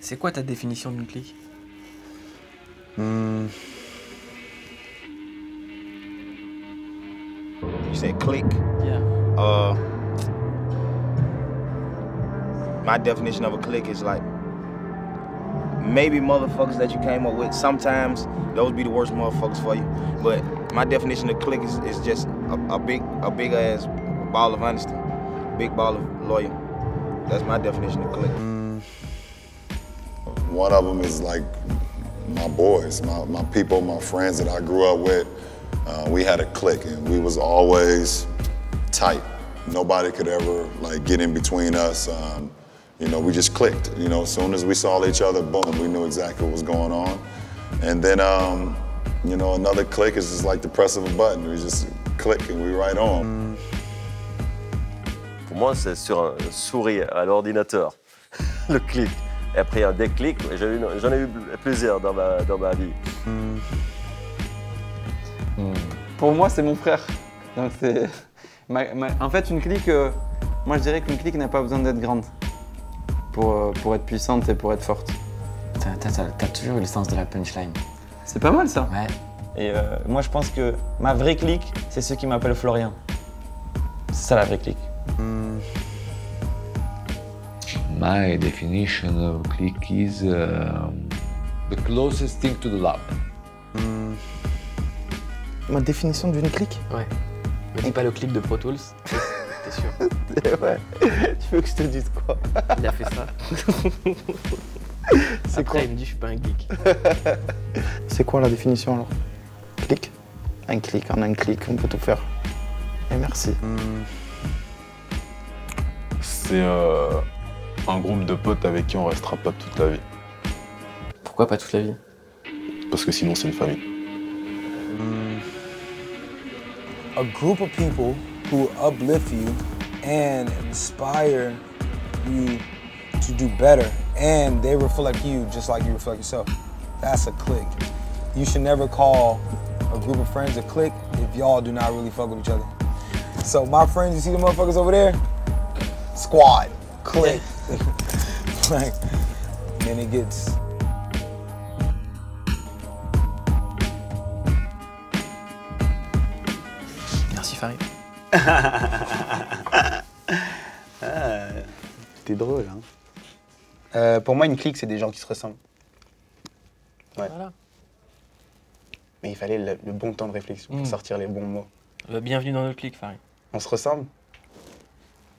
C'est quoi ta définition d'une clique? You said click? Yeah. My definition of a click is like maybe motherfuckers that you came up with. Sometimes those be the worst motherfuckers for you. But my definition of click is just a big ass ball of honesty, big ball of loyal. That's my definition of click. One of them is like my boys, my people, my friends that I grew up with. We had a clique and we was always tight. Nobody could ever like get in between us. You know, we just clicked. You know, as soon as we saw each other, boom, we knew exactly what was going on. And then, you know, another click is just like the press of a button. We just click and we right on. Pour moi, c'est sur un souris à l'ordinateur, le clic. Et après un déclic, j'en ai eu plusieurs dans ma vie. Pour moi, c'est mon frère. Donc en fait, une clique, moi je dirais qu'une clique n'a pas besoin d'être grande pour être puissante et pour être forte. T'as toujours eu le sens de la punchline. C'est pas mal ça. Ouais. Et moi je pense que ma vraie clique, c'est ceux qui m'appellent Florian. C'est ça la vraie clique. My definition of click is the closest thing to the love. Ma définition d'une clique? Ouais. Me dis pas le clip de Pro Tools, t'es sûr? Ouais. Tu veux que je te dise quoi? Il a fait ça. C'est Après, quoi? il me dit je suis pas un geek. C'est quoi la définition alors? Clic? Un clic, en un clic, on peut tout faire. Et merci. C'est un groupe de potes avec qui on restera pas toute la vie. Pourquoi pas toute la vie? Parce que sinon c'est une famille. A group of people who uplift you and inspire you to do better, and they reflect you just like you reflect yourself. That's a clique. You should never call a group of friends a clique if y'all do not really fuck with each other. So my friends, you see the motherfuckers over there? Squad, clique. Like, then it gets. Merci Farid. T'es drôle, hein. Pour moi, une clique, c'est des gens qui se ressemblent. Ouais. Voilà. Mais il fallait le bon temps de réflexion pour sortir les bons mots. Bienvenue dans notre clique, Farid. On se ressemble?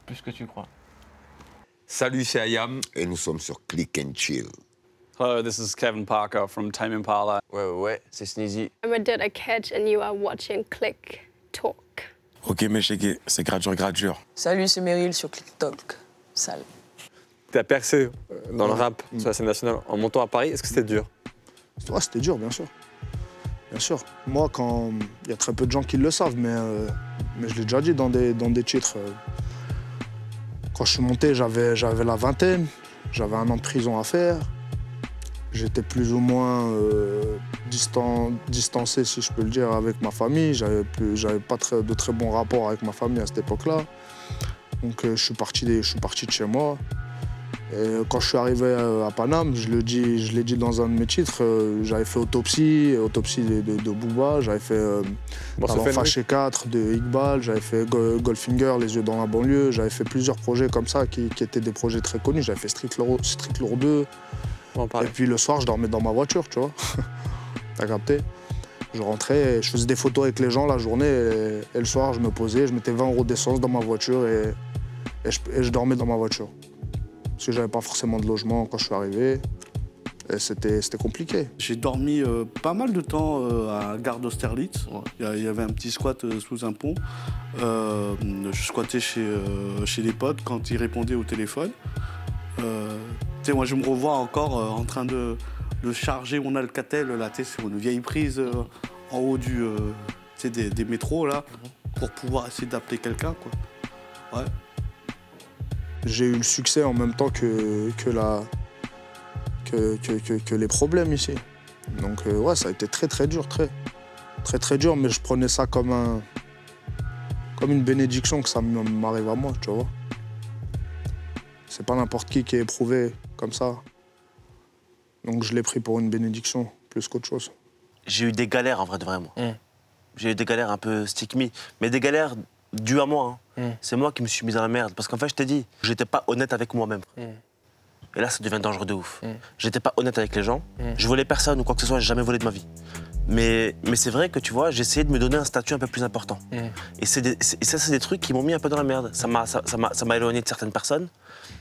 Plus que tu crois. Salut, c'est Ayam. Et nous sommes sur Click and Chill. Hello, this is Kevin Parker from Tame Impala. Ouais, c'est Sneezy. I'm a Did a Catch and you are watching Click Talk. Ok, mais chégué, c'est gradure. Salut, c'est Meryl sur ClickTalk. Sale. T'as percé dans le rap sur la scène nationale en montant à Paris, est-ce que c'était dur? Ouais, c'était dur, bien sûr. Bien sûr. Moi, quand il y a très peu de gens qui le savent, mais je l'ai déjà dit dans des titres. Quand je suis monté, j'avais la vingtaine, j'avais 1 an de prison à faire. J'étais plus ou moins distancé, si je peux le dire, avec ma famille. J'avais pas de très bons rapports avec ma famille à cette époque-là. Donc je suis parti de chez moi. Et quand je suis arrivé à Paname, je l'ai dit dans un de mes titres, j'avais fait Autopsie de Booba, j'avais fait Talent Fâché 4 de Iqbal, j'avais fait Goldfinger, Les yeux dans la banlieue, j'avais fait plusieurs projets comme ça qui étaient des projets très connus. J'avais fait Street Lord 2. Et puis le soir, je dormais dans ma voiture, tu vois. T'as capté? Je rentrais, je faisais des photos avec les gens la journée et le soir, je me posais, je mettais 20 € d'essence dans ma voiture et je dormais dans ma voiture. Parce que j'avais pas forcément de logement quand je suis arrivé. Et c'était compliqué. J'ai dormi pas mal de temps à Gare d'Austerlitz. Il y avait un petit squat sous un pont. Je squattais chez les potes quand ils répondaient au téléphone. Moi, je me revois encore en train de charger mon Alcatel là, sur une vieille prise en haut des métros là, pour pouvoir essayer d'appeler quelqu'un, quoi. Ouais. J'ai eu le succès en même temps que les problèmes ici. Donc ouais, ça a été très dur, très dur, mais je prenais ça comme une bénédiction que ça m'arrive à moi, tu vois. C'est pas n'importe qui est éprouvé comme ça. Donc je l'ai pris pour une bénédiction, plus qu'autre chose. J'ai eu des galères en vrai de vrai, moi. J'ai eu des galères un peu stick me, mais des galères dues à moi. Hein. C'est moi qui me suis mis dans la merde. Parce qu'en fait, je t'ai dit, j'étais pas honnête avec moi-même. Et là, ça devient dangereux de ouf. J'étais pas honnête avec les gens. Je volais personne ou quoi que ce soit, j'ai jamais volé de ma vie. Mais c'est vrai que tu vois, j'ai essayé de me donner un statut un peu plus important. Et ça, c'est des trucs qui m'ont mis un peu dans la merde. Ça m'a éloigné de certaines personnes.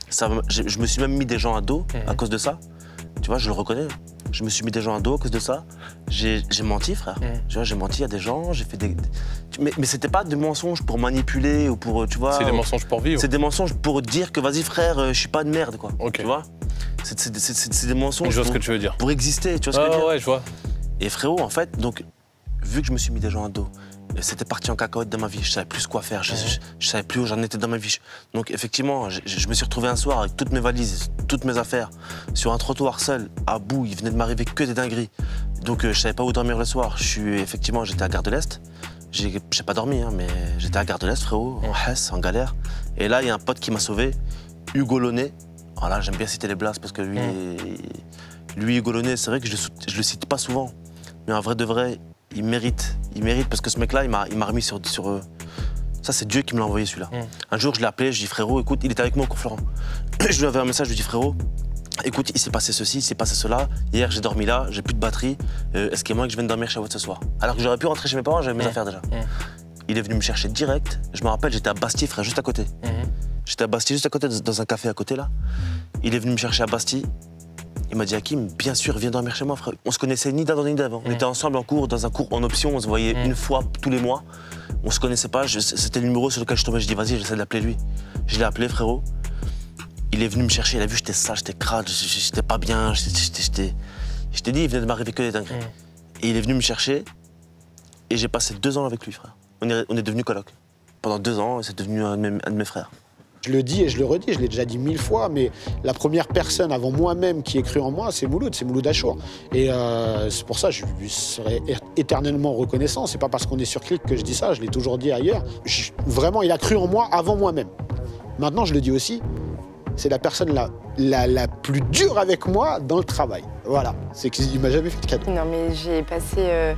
Je me suis même mis des gens à dos à cause de ça. Tu vois, je le reconnais. Je me suis mis des gens à dos à cause de ça. J'ai menti, frère. Tu vois, j'ai menti à des gens, j'ai fait des... Mais c'était pas des mensonges pour manipuler ou pour, tu vois... C'est des mensonges pour vivre. C'est des mensonges pour dire que, vas-y, frère, je suis pas de merde, quoi. Tu vois, c'est des mensonges je vois pour, ce que tu veux dire. Pour exister, tu vois ce que je veux dire. Ouais, je vois. Et frérot, en fait, donc, vu que je me suis mis des gens à dos, c'était parti en cacahuète dans ma vie, je savais plus quoi faire, je savais plus où j'en étais dans ma vie. Donc effectivement, je me suis retrouvé un soir avec toutes mes valises, toutes mes affaires, sur un trottoir seul, à bout, il venait de m'arriver que des dingueries. Donc je savais pas où dormir le soir. Effectivement, j'étais à Gare de l'Est, j'ai pas dormi, hein, mais j'étais à Gare de l'Est, frérot, en Hesse, en galère. Et là, il y a un pote qui m'a sauvé, Hugo Launay. Voilà, j'aime bien citer les blasts parce que lui Hugo Launay, c'est vrai que je le cite pas souvent, mais en vrai de vrai, il mérite parce que ce mec-là, il m'a remis sur ça, c'est Dieu qui me l'a envoyé celui-là. Un jour, je l'ai appelé, je dis frérot, écoute, il était avec moi au cours Florent. Je lui avais un message, je lui dis frérot, écoute, il s'est passé ceci, il s'est passé cela. Hier, j'ai dormi là, j'ai plus de batterie. Est-ce qu'il y a moyen que je vienne dormir chez vous ce soir? Alors que j'aurais pu rentrer chez mes parents, j'avais mes affaires déjà. Il est venu me chercher direct. Je me rappelle, j'étais à Bastille, frère, juste à côté. J'étais à Bastille, juste à côté, dans un café à côté là. Il est venu me chercher à Bastille. Il m'a dit, Hakim, bien sûr, viens dormir chez moi, frère. On se connaissait ni d'Adam ni d'avant. On était ensemble en cours, dans un cours en option, on se voyait une fois tous les mois. On se connaissait pas, c'était le numéro sur lequel je tombais. Je dis, vas-y, j'essaie de l'appeler lui. Je l'ai appelé, frérot. Il est venu me chercher, il a vu, j'étais sale, j'étais crade, j'étais pas bien. Je t'ai dit, il venait de m'arriver que des dingueries. Et il est venu me chercher, et j'ai passé 2 ans avec lui, frère. On est devenus colocs. Pendant 2 ans, c'est devenu un de mes frères. Je le dis et je le redis, je l'ai déjà dit 1000 fois, mais la première personne avant moi-même qui ait cru en moi, c'est Mouloud Achour. Et c'est pour ça que je lui serai éternellement reconnaissant. C'est pas parce qu'on est sur Click que je dis ça, je l'ai toujours dit ailleurs. Vraiment, il a cru en moi avant moi-même. Maintenant, je le dis aussi, c'est la personne la plus dure avec moi dans le travail. Voilà, c'est qu'il m'a jamais fait de cadeau. Non, mais j'ai passé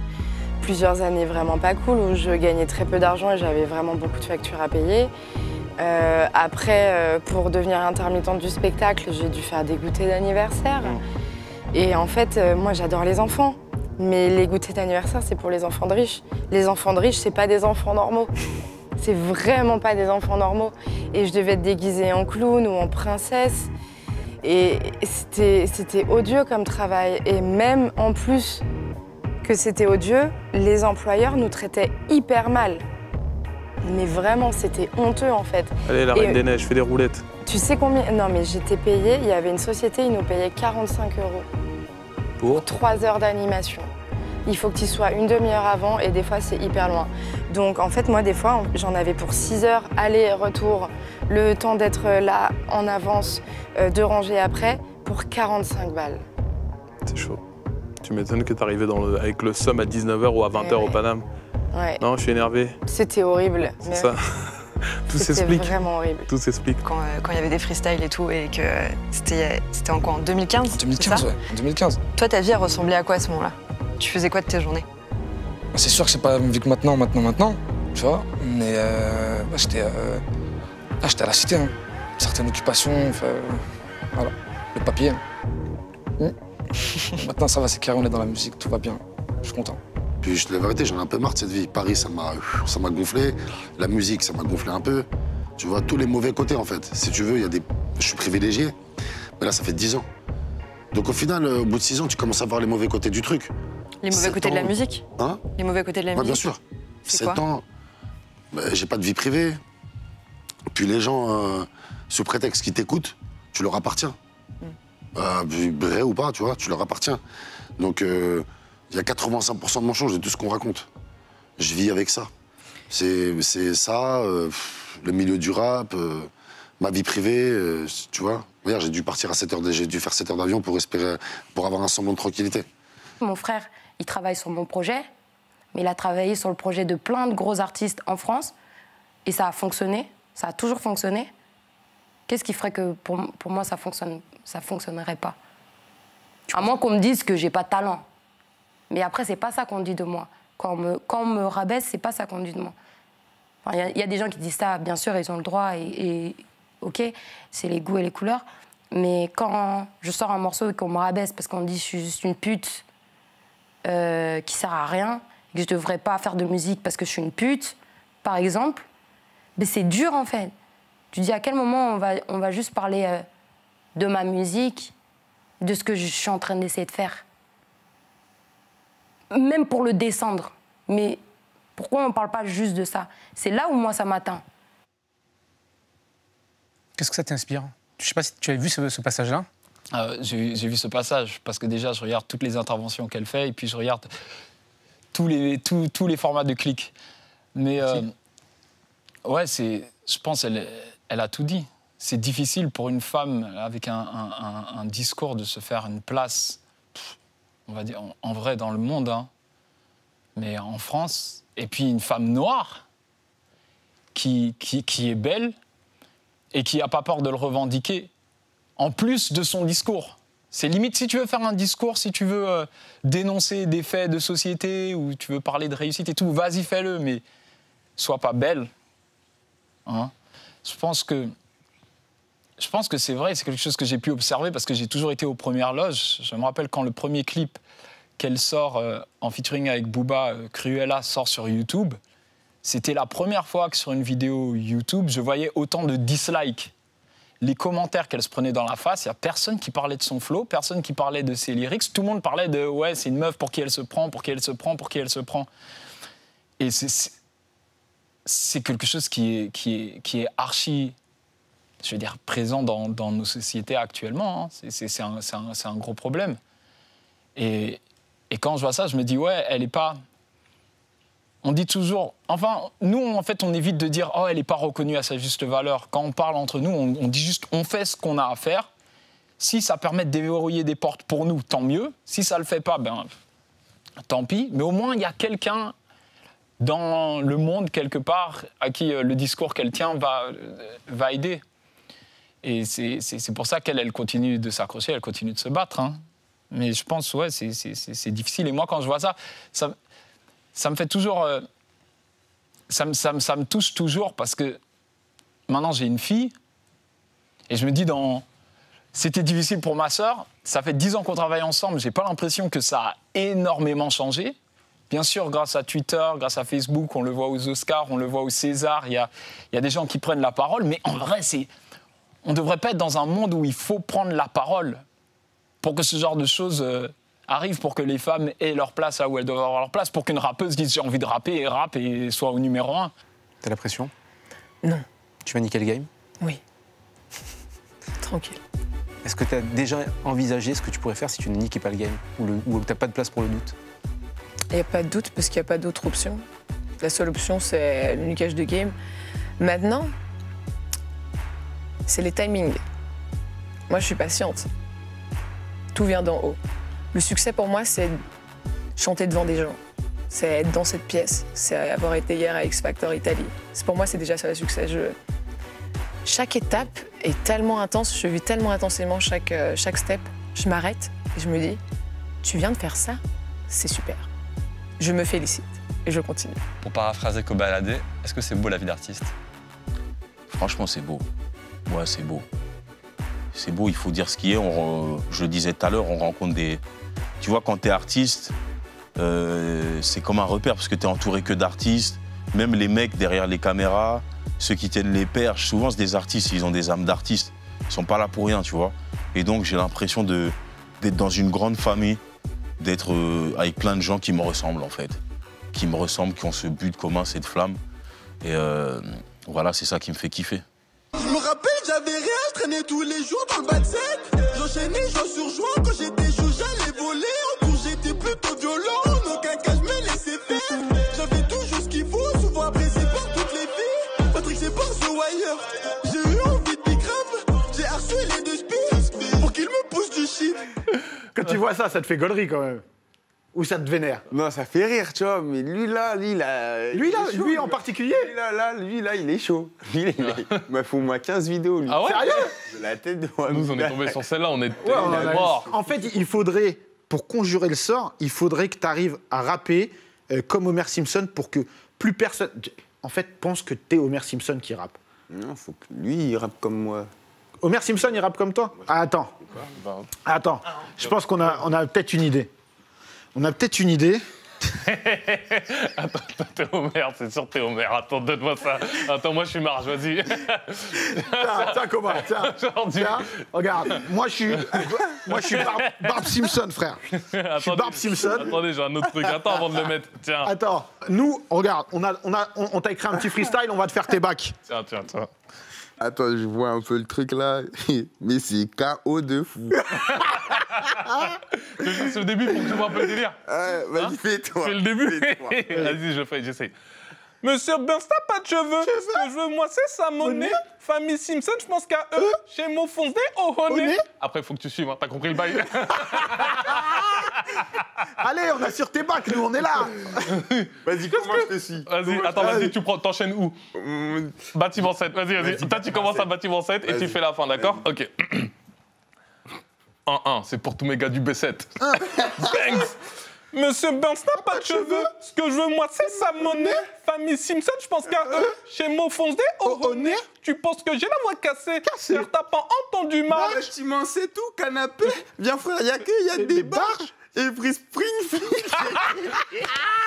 plusieurs années vraiment pas cool où je gagnais très peu d'argent et j'avais vraiment beaucoup de factures à payer. Après, pour devenir intermittente du spectacle, j'ai dû faire des goûters d'anniversaire. Et en fait, moi, j'adore les enfants. Mais les goûters d'anniversaire, c'est pour les enfants de riches. Les enfants de riches, c'est pas des enfants normaux. C'est vraiment pas des enfants normaux. Et je devais être déguisée en clown ou en princesse. Et c'était odieux comme travail. Et même en plus que c'était odieux, les employeurs nous traitaient hyper mal. Mais vraiment, c'était honteux en fait. Allez, la Reine des Neiges, fais des roulettes. Tu sais combien? Non, mais j'étais payée, il y avait une société, ils nous payaient 45 € pour 3 heures d'animation. Il faut que tu sois une demi-heure avant et des fois, c'est hyper loin. Donc en fait, moi, des fois, j'en avais pour 6 heures, aller et retour, le temps d'être là en avance, de ranger après, pour 45 balles. C'est chaud. Tu m'étonnes que t'arrivais avec le somme à 19h ou à 20h au Paname. Ouais. Non, je suis énervé. C'était horrible. C'est ça. Tout s'explique. C'était vraiment horrible. Tout s'explique. Quand il y avait des freestyles et tout, et que c'était en quoi, en 2015? 2015, ouais, en 2015. Toi, ta vie, elle ressemblait à quoi à ce moment-là? Tu faisais quoi de tes journées? C'est sûr que c'est pas la même vie que maintenant, tu vois. Mais j'étais à la cité, hein. Certaines occupations, voilà, le papier. Maintenant, ça va, c'est carré, on est dans la musique, tout va bien. Je suis content. Puis la vérité, j'en ai un peu marre de cette vie. Paris, ça m'a gonflé. La musique, ça m'a gonflé un peu. Tu vois, tous les mauvais côtés, en fait. Si tu veux, je suis privilégié. Mais là, ça fait 10 ans. Donc au final, au bout de 6 ans, tu commences à voir les mauvais côtés du truc. Les mauvais côtés de la musique? Hein? Les mauvais côtés de la musique? Bien sûr. C'est 7 ans, j'ai pas de vie privée. Puis les gens, sous prétexte qu'ils t'écoutent, tu leur appartiens. Vrai ou pas, tu vois, tu leur appartiens. Donc... il y a 85% de mensonges de tout ce qu'on raconte. Je vis avec ça. C'est ça, le milieu du rap, ma vie privée, tu vois. Regarde, j'ai dû partir à 7 heures, j'ai dû faire 7 heures d'avion pour avoir un semblant de tranquillité. Mon frère, il travaille sur mon projet, mais il a travaillé sur le projet de plein de gros artistes en France, et ça a fonctionné, ça a toujours fonctionné. Qu'est-ce qui ferait que pour moi ça fonctionnerait pas? À moins qu'on me dise que j'ai pas de talent. Mais après, c'est pas ça qu'on dit de moi. Quand on me rabaisse, c'est pas ça qu'on dit de moi. Il y a des gens qui disent ça, bien sûr, ils ont le droit, et ok, c'est les goûts et les couleurs. Mais quand je sors un morceau et qu'on me rabaisse parce qu'on me dit que je suis juste une pute qui sert à rien, et que je devrais pas faire de musique parce que je suis une pute, par exemple, mais c'est dur en fait. Tu dis à quel moment on va juste parler de ma musique, de ce que je suis en train d'essayer de faire. Même pour le descendre. Mais pourquoi on ne parle pas juste de ça? C'est là où moi ça m'atteint. Qu'est-ce que ça t'inspire? Je ne sais pas si tu as vu ce passage-là. J'ai vu ce passage parce que déjà, je regarde toutes les interventions qu'elle fait et puis je regarde tous les formats de clics. Mais ouais, je pense qu'elle a tout dit. C'est difficile pour une femme avec un discours de se faire une place, on va dire, en vrai dans le monde, hein, mais en France. Et puis une femme noire qui est belle et qui n'a pas peur de le revendiquer, en plus de son discours. C'est limite, si tu veux faire un discours, si tu veux dénoncer des faits de société ou tu veux parler de réussite et tout, vas-y, fais-le, mais sois pas belle. Hein? Je pense que c'est vrai, c'est quelque chose que j'ai pu observer parce que j'ai toujours été aux premières loges. Je me rappelle quand le premier clip qu'elle sort en featuring avec Booba, Cruella, sort sur YouTube. C'était la première fois que sur une vidéo YouTube, je voyais autant de dislikes. Les commentaires qu'elle se prenait dans la face, il n'y a personne qui parlait de son flow, personne qui parlait de ses lyrics. Tout le monde parlait de « ouais, c'est une meuf, pour qui elle se prend, pour qui elle se prend, pour qui elle se prend ». Et c'est quelque chose qui est archi, je veux dire, présent dans nos sociétés actuellement. Hein. C'est un gros problème. Et quand je vois ça, je me dis « ouais, elle n'est pas… » On dit toujours… Enfin, nous, en fait, on évite de dire « oh, elle n'est pas reconnue à sa juste valeur ». Quand on parle entre nous, on dit juste « on fait ce qu'on a à faire ». Si ça permet de déverrouiller des portes pour nous, tant mieux. Si ça ne le fait pas, ben, tant pis. Mais au moins, il y a quelqu'un dans le monde, quelque part, à qui le discours qu'elle tient va aider. Et c'est pour ça qu'elle continue de s'accrocher, elle continue de se battre. Hein. Mais je pense, ouais, c'est difficile. Et moi, quand je vois ça me fait toujours… ça me touche toujours parce que maintenant, j'ai une fille et je me dis, c'était difficile pour ma sœur. Ça fait 10 ans qu'on travaille ensemble. Je n'ai pas l'impression que ça a énormément changé. Bien sûr, grâce à Twitter, grâce à Facebook, on le voit aux Oscars, on le voit au César. Il y a des gens qui prennent la parole. Mais en vrai, on ne devrait pas être dans un monde où il faut prendre la parole pour que ce genre de choses… arrive, pour que les femmes aient leur place là où elles doivent avoir leur place, pour qu'une rappeuse dise j'ai envie de rapper et rappe et soit au numéro 1. T'as la pression? Non. Tu vas niquer le game? Oui. Tranquille. Est-ce que t'as déjà envisagé ce que tu pourrais faire si tu ne niquais pas le game? Ou t'as pas de place pour le doute? Il n'y a pas de doute parce qu'il n'y a pas d'autre option. La seule option, c'est le niquage de game. Maintenant, c'est les timings. Moi, je suis patiente. Tout vient d'en haut. Le succès pour moi, c'est chanter devant des gens. C'est être dans cette pièce. C'est avoir été hier à X Factor Italie. Pour moi, c'est déjà ça le succès. Chaque étape est tellement intense, je vis tellement intensément chaque step. Je m'arrête et je me dis, tu viens de faire ça, c'est super. Je me félicite et je continue. Pour paraphraser Kobalade, est-ce que c'est beau la vie d'artiste? Franchement, c'est beau. Ouais, c'est beau. C'est beau, il faut dire ce qui est. Je le disais tout à l'heure, on rencontre des… Tu vois, quand t'es artiste, c'est comme un repère parce que t'es entouré que d'artistes. Même les mecs derrière les caméras, ceux qui tiennent les perches, souvent c'est des artistes, ils ont des âmes d'artistes. Ils sont pas là pour rien, tu vois. Et donc j'ai l'impression d'être dans une grande famille, d'être avec plein de gens qui me ressemblent en fait. Qui me ressemblent, qui ont ce but commun, cette flamme. Et voilà, c'est ça qui me fait kiffer. Je me rappelle, j'avais rien, je traînais tous les jours dans le bas de scène. J'enchaînais, j'en surjoins, quand j'étais chou, j'allais voler. En cours, j'étais plutôt violent, en aucun cas, je me laissais faire. J'avais toujours ce qu'il faut, souvent apprécié par toutes les filles. Patrick, c'est par The Wire. J'ai eu envie de bicrave, j'ai harcelé de spies pour qu'il me pousse du shit. Quand tu vois ça, ça te fait gaulerie quand même. Ou ça te vénère? Non, ça fait rire, tu vois, mais lui Lui en particulier? Lui là, il est chaud. Il m'a fait au moins 15 vidéos, lui. Ah ouais? Sérieux? De la tête de Nous, on est tombés sur celle-là, on est mort. En fait, il faudrait, pour conjurer le sort, il faudrait que tu arrives à rapper comme Homer Simpson pour que plus personne, en fait, pense que t'es Homer Simpson qui rappe. Non, faut que lui, il rappe comme moi. Homer Simpson, il rappe comme toi? Ah, attends, je pense qu'on a peut-être une idée. On a peut-être une idée. Attends, t'es Homer, c'est sûr t'es Homer. Attends, donne-moi ça. Attends, moi je suis marge, vas-y. Tiens, comment? Tiens, regarde, moi je suis Barb Simpson, frère. Je suis Barb Simpson. Attendez, j'ai un autre truc. Attends avant de le mettre. Tiens. Attends, nous, regarde, on t'a écrit un petit freestyle, on va te faire tes bacs. Tiens. Attends, je vois un peu le truc là, mais c'est KO de fou. C'est le début pour que tu vois un peu le délire. Vas-y, fais-toi. Fais le début. Vas-y, j'essaye. Monsieur Burns, t'as pas de cheveux. Ce que je veux, moi, c'est sa monnaie. Famille Simpson, je pense qu'à eux. Chez Mo Fonce des Ohoney. Après, il faut que tu suives, hein. T'as compris le bail? Allez, on a sur tes bacs, nous, on est là. Vas-y, comment je te suis? Vas-y, attends, vas-y, t'enchaînes où? Bâtiment 7, vas-y. Toi, tu commences à bâtiment 7 et tu fais la fin, d'accord? Ok. 1-1, c'est pour tous mes gars du B7. Banks. Monsieur Burns n'a pas de cheveux. Ce que je veux, moi, c'est sa monnaie. Famille Simpson, je pense qu'à eux. Chez Mo Fonce des Ohoney. Tu penses que j'ai la voix cassée? Car t'as pas entendu mal. Bâtiment, c'est tout, canapé. Viens, frère, y a des barges. Every Springfield.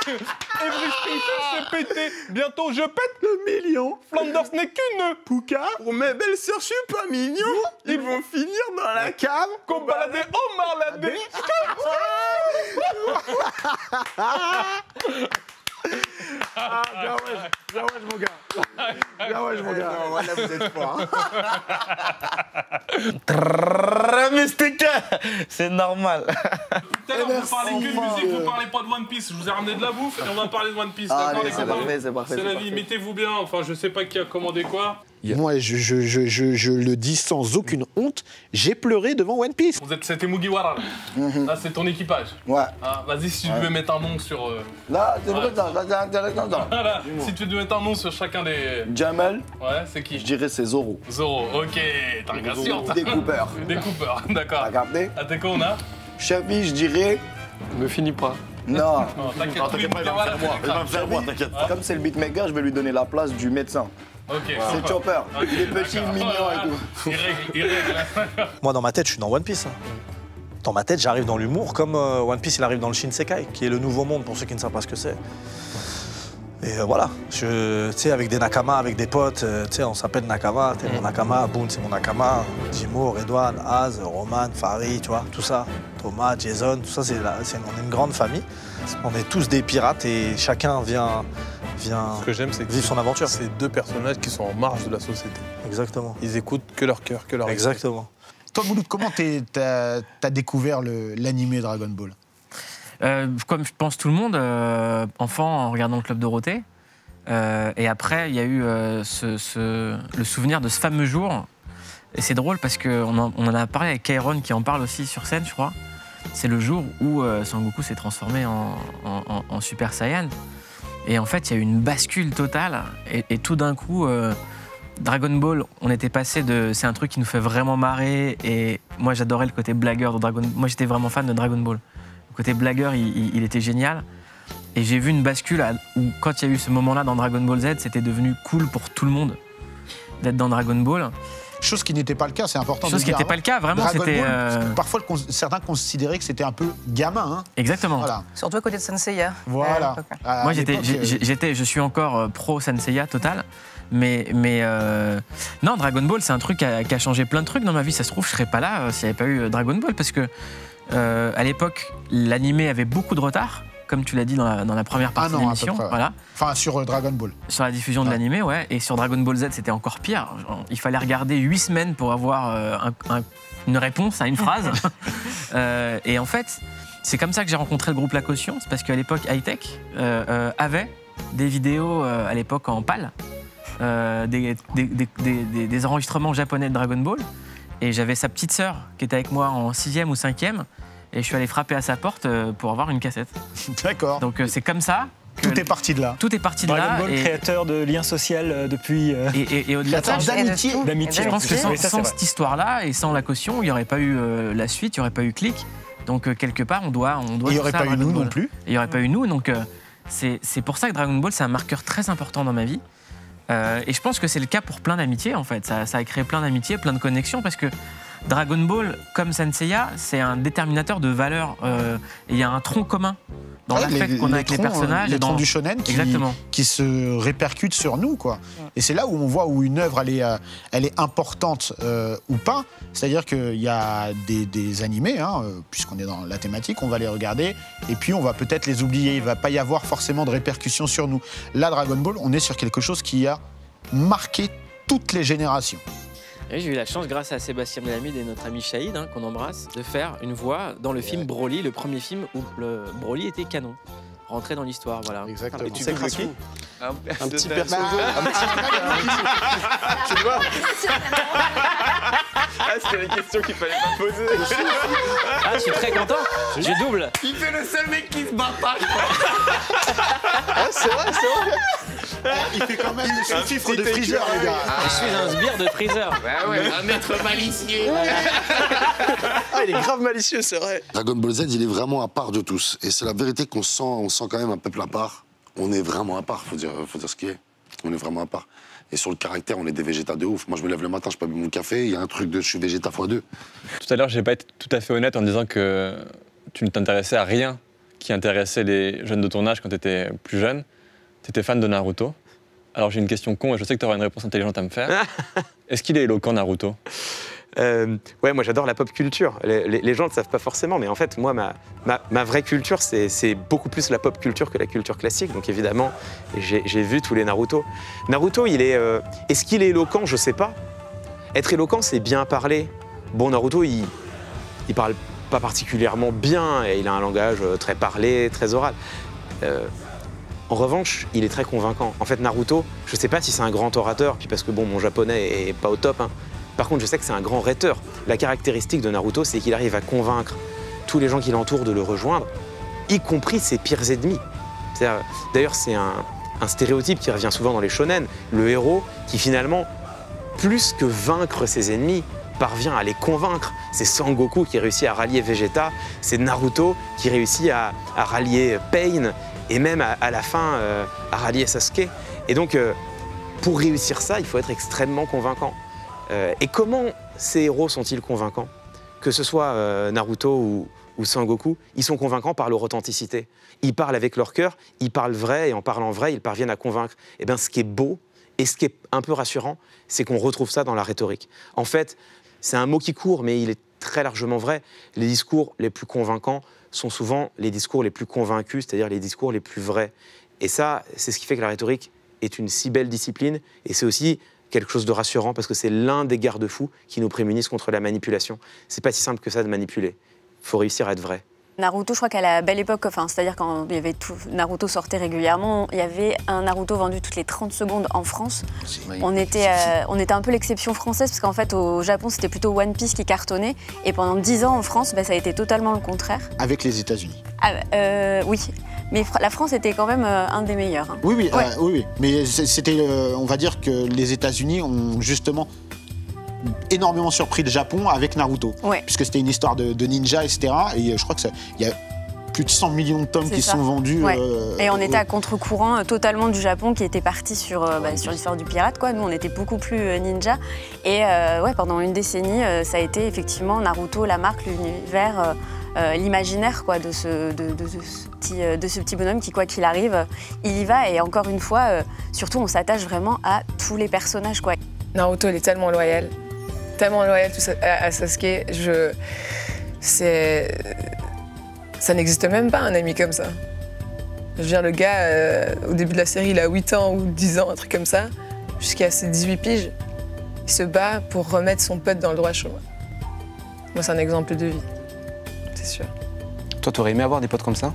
Every Springfield, c'est pété. Bientôt, je pète le million. Flanders n'est qu'une pouca. Pour mes belles sœurs, je suis pas mignon. Ils vont finir dans la cave. Qu'on baladait au marladé. Ah, bien ouais, mon gars. Bien ouais, mon gars. Non, là, vous êtes fort. Très mystique. C'est normal. Tout à l'heure, vous parlez que de musique, vous parlez pas de One Piece. Je vous ai ramené de la bouffe et on va parler de One Piece. Ah, d'accord, allez, c'est parfait. C'est la vie, mettez-vous bien. Enfin, je sais pas qui a commandé quoi. Moi, je le dis sans aucune honte, j'ai pleuré devant One Piece. C'était Mugiwara. Là, c'est ton équipage. Ouais. Ah, vas-y, si tu devais mettre un nom sur... Là, c'est vrai, ça, c'est intéressant. Voilà. Si tu devais mettre un nom sur chacun des... Jamel. Ouais, c'est qui? Je dirais c'est Zoro. Zoro, ok. T'as regardé sûr. Découpeur. Découpeur, d'accord. Regardez. Ah, t'es quoi, on a? Chavi, je dirais... Ne finis pas. Non. T'inquiète pas, il va me faire moi, t'inquiète pas. Comme c'est le beatmaker, je vais lui donner la place du médecin. Ok. C'est Chopper. Il est petit, mignon et tout. Il règle. Moi, dans ma tête, je suis dans One Piece. Dans ma tête, j'arrive dans l'humour, comme One Piece, il arrive dans le Shinsekai, qui est le nouveau monde, pour ceux qui ne savent pas ce que c'est. Et voilà, tu sais, avec des nakamas, avec des potes, tu sais, on s'appelle nakama, t'es mon nakama, Boone, c'est mon nakama, Jimo, Redouane, Az, Roman, Fari, tu vois, tout ça, Thomas, Jason, tout ça, on est une grande famille. On est tous des pirates et chacun vient Ce que j'aime, c'est vivre son aventure. C'est deux personnages qui sont en marge de la société. Exactement. Ils écoutent que leur cœur, que leur Exactement. Toi, Mouloud, comment t'as découvert l'animé Dragon Ball? Comme je pense tout le monde, enfant en regardant le Club Dorothée. Et après, il y a eu le souvenir de ce fameux jour. Et c'est drôle parce qu'on en a parlé avec Kairon qui en parle aussi sur scène, je crois. C'est le jour où Sangoku s'est transformé en Super Saiyan. Et en fait, il y a eu une bascule totale. Et tout d'un coup, Dragon Ball, on était passé de... C'est un truc qui nous fait vraiment marrer. Et moi, j'adorais le côté blagueur de Dragon Ball. Moi, j'étais vraiment fan de Dragon Ball. Le côté blagueur, il était génial. Et j'ai vu une bascule où, quand il y a eu ce moment-là dans Dragon Ball Z, c'était devenu cool pour tout le monde d'être dans Dragon Ball. Chose qui n'était pas le cas, c'est important de Chose le qui dire. n'était pas le cas, vraiment. C'était parfois, certains considéraient que c'était un peu gamin. Hein. Exactement. Voilà. Surtout à côté de Senseiya. Voilà. Moi, je suis encore pro Senseiya total. Mais non, Dragon Ball, c'est un truc qui a changé plein de trucs dans ma vie. Ça se trouve, je serais pas là s'il n'y avait pas eu Dragon Ball. Parce que à l'époque, l'animé avait beaucoup de retard. Comme tu l'as dit dans la première partie de l'émission. Voilà. Enfin, sur Dragon Ball. Sur la diffusion de l'animé, ouais. Et sur Dragon Ball Z, c'était encore pire. Il fallait regarder 8 semaines pour avoir une réponse à une phrase. Et en fait, c'est comme ça que j'ai rencontré le groupe La Caution. C'est parce qu'à l'époque, Hightech avait des vidéos, à l'époque en PAL, des enregistrements japonais de Dragon Ball. Et j'avais sa petite sœur qui était avec moi en 6e ou 5e. et je suis allé frapper à sa porte pour avoir une cassette. D'accord. Donc c'est comme ça. Tout est parti de là. Tout est parti de là. Dragon Ball, créateur de liens sociaux depuis. Et au-delà de ça, d'amitié. Je pense que sans cette histoire-là et sans la caution, il n'y aurait pas eu la suite, il n'y aurait pas eu Click. Donc quelque part, on doit. Il n'y aurait pas eu nous non plus. Il n'y aurait pas eu nous. Donc c'est pour ça que Dragon Ball, c'est un marqueur très important dans ma vie. Et je pense que c'est le cas pour plein d'amitiés en fait. Ça a créé plein d'amitiés, plein de connexions parce que Dragon Ball, comme Senseiya, c'est un déterminateur de valeurs. Et il y a un tronc commun dans l'affect qu'on a avec les personnages. Les troncs du shonen qui se répercutent sur nous, quoi. Et c'est là où on voit où une œuvre, elle est importante ou pas. C'est-à-dire qu'il y a des animés, puisqu'on est dans la thématique, on va les regarder et puis on va peut-être les oublier. Il ne va pas y avoir forcément de répercussions sur nous. Là, Dragon Ball, on est sur quelque chose qui a marqué toutes les générations. J'ai eu la chance, grâce à Sébastien Melamide et notre ami Shahid, qu'on embrasse, de faire une voix dans le film Broly, le premier film où le Broly était canon, rentré dans l'histoire, voilà. Exactement. Et tu sais qui un petit perso. Tu vois c'était les questions qu'il fallait pas poser. Je suis très content. Je double. Il fait le seul mec qui se bat pas. C'est vrai. Il fait quand même le sous-fifre de Freezer, les gars. Je suis un sbire de Freezer. Un maître malicieux. Il est grave malicieux, c'est vrai. Dragon Ball Z, il est vraiment à part de tous. Et c'est la vérité qu'on sent, on sent quand même un peuple à part. On est vraiment à part, faut dire ce qui est. On est vraiment à part. Et sur le caractère, on est des végétas de ouf. Moi, je me lève le matin, je peux boire mon café, il y a un truc de je suis végéta x2. Tout à l'heure, j'ai pas été tout à fait honnête en disant que tu ne t'intéressais à rien qui intéressait les jeunes de ton âge quand tu étais plus jeune. Tu étais fan de Naruto. Alors j'ai une question con et je sais que tu auras une réponse intelligente à me faire. Est-ce qu'il est éloquent, Naruto ? Ouais, moi j'adore la pop culture. Les gens ne le savent pas forcément, mais en fait, moi, ma vraie culture, c'est beaucoup plus la pop culture que la culture classique. Donc évidemment, j'ai vu tous les Naruto. Naruto, est-ce qu'il est éloquent ? Je sais pas. Être éloquent, c'est bien parler. Bon, Naruto, il parle pas particulièrement bien et il a un langage très parlé, très oral. En revanche, il est très convaincant. En fait, Naruto, je sais pas si c'est un grand orateur, puis parce que bon, mon japonais est pas au top, Par contre, je sais que c'est un grand rhéteur. La caractéristique de Naruto, c'est qu'il arrive à convaincre tous les gens qui l'entourent de le rejoindre, y compris ses pires ennemis. D'ailleurs, c'est un stéréotype qui revient souvent dans les shonen. Le héros qui finalement, plus que vaincre ses ennemis, parvient à les convaincre. C'est Sangoku qui réussit à rallier Vegeta, c'est Naruto qui réussit à rallier Pain, et même à la fin à rallier Sasuke. Et donc, pour réussir ça, il faut être extrêmement convaincant. Et comment ces héros sont-ils convaincants ? Que ce soit Naruto ou Sangoku, ils sont convaincants par leur authenticité. Ils parlent avec leur cœur, ils parlent vrai, et en parlant vrai, ils parviennent à convaincre. Et bien, ce qui est beau, et ce qui est un peu rassurant, c'est qu'on retrouve ça dans la rhétorique. En fait, c'est un mot qui court, mais il est très largement vrai. Les discours les plus convaincants sont souvent les discours les plus convaincus, c'est-à-dire les discours les plus vrais. Et ça, c'est ce qui fait que la rhétorique est une si belle discipline, et c'est aussi quelque chose de rassurant, parce que c'est l'un des garde-fous qui nous prémunissent contre la manipulation. C'est pas si simple que ça de manipuler. Il faut réussir à être vrai. Naruto, je crois qu'à la belle époque, c'est-à-dire quand il y avait Naruto sortait régulièrement, il y avait un Naruto vendu toutes les 30 secondes en France. On était un peu l'exception française, parce qu'en fait, au Japon, c'était plutôt One Piece qui cartonnait. Et pendant 10 ans, en France, ça a été totalement le contraire. Avec les États-Unis. Oui. Mais la France était quand même un des meilleurs. Oui. Mais c'était, on va dire que les États-Unis ont justement énormément surpris le Japon avec Naruto, puisque c'était une histoire de ninja, etc. Et je crois qu'il y a plus de 100 millions de tomes qui sont vendus. Et on était à contre-courant totalement du Japon, qui était parti sur l'histoire du pirate, quoi. Nous, on était beaucoup plus ninja. Et pendant une décennie, ça a été effectivement Naruto, la marque, l'univers, l'imaginaire, quoi, de ce petit bonhomme qui, quoi qu'il arrive, il y va. Et encore une fois, surtout, on s'attache vraiment à tous les personnages, quoi. Naruto, il est tellement loyal à Sasuke. Ça n'existe même pas, un ami comme ça. Je veux dire, le gars, au début de la série, il a 8 ans ou 10 ans, un truc comme ça, jusqu'à ses 18 piges. Il se bat pour remettre son pote dans le droit chemin. Moi, c'est un exemple de vie, c'est sûr. Toi, t'aurais aimé avoir des potes comme ça ?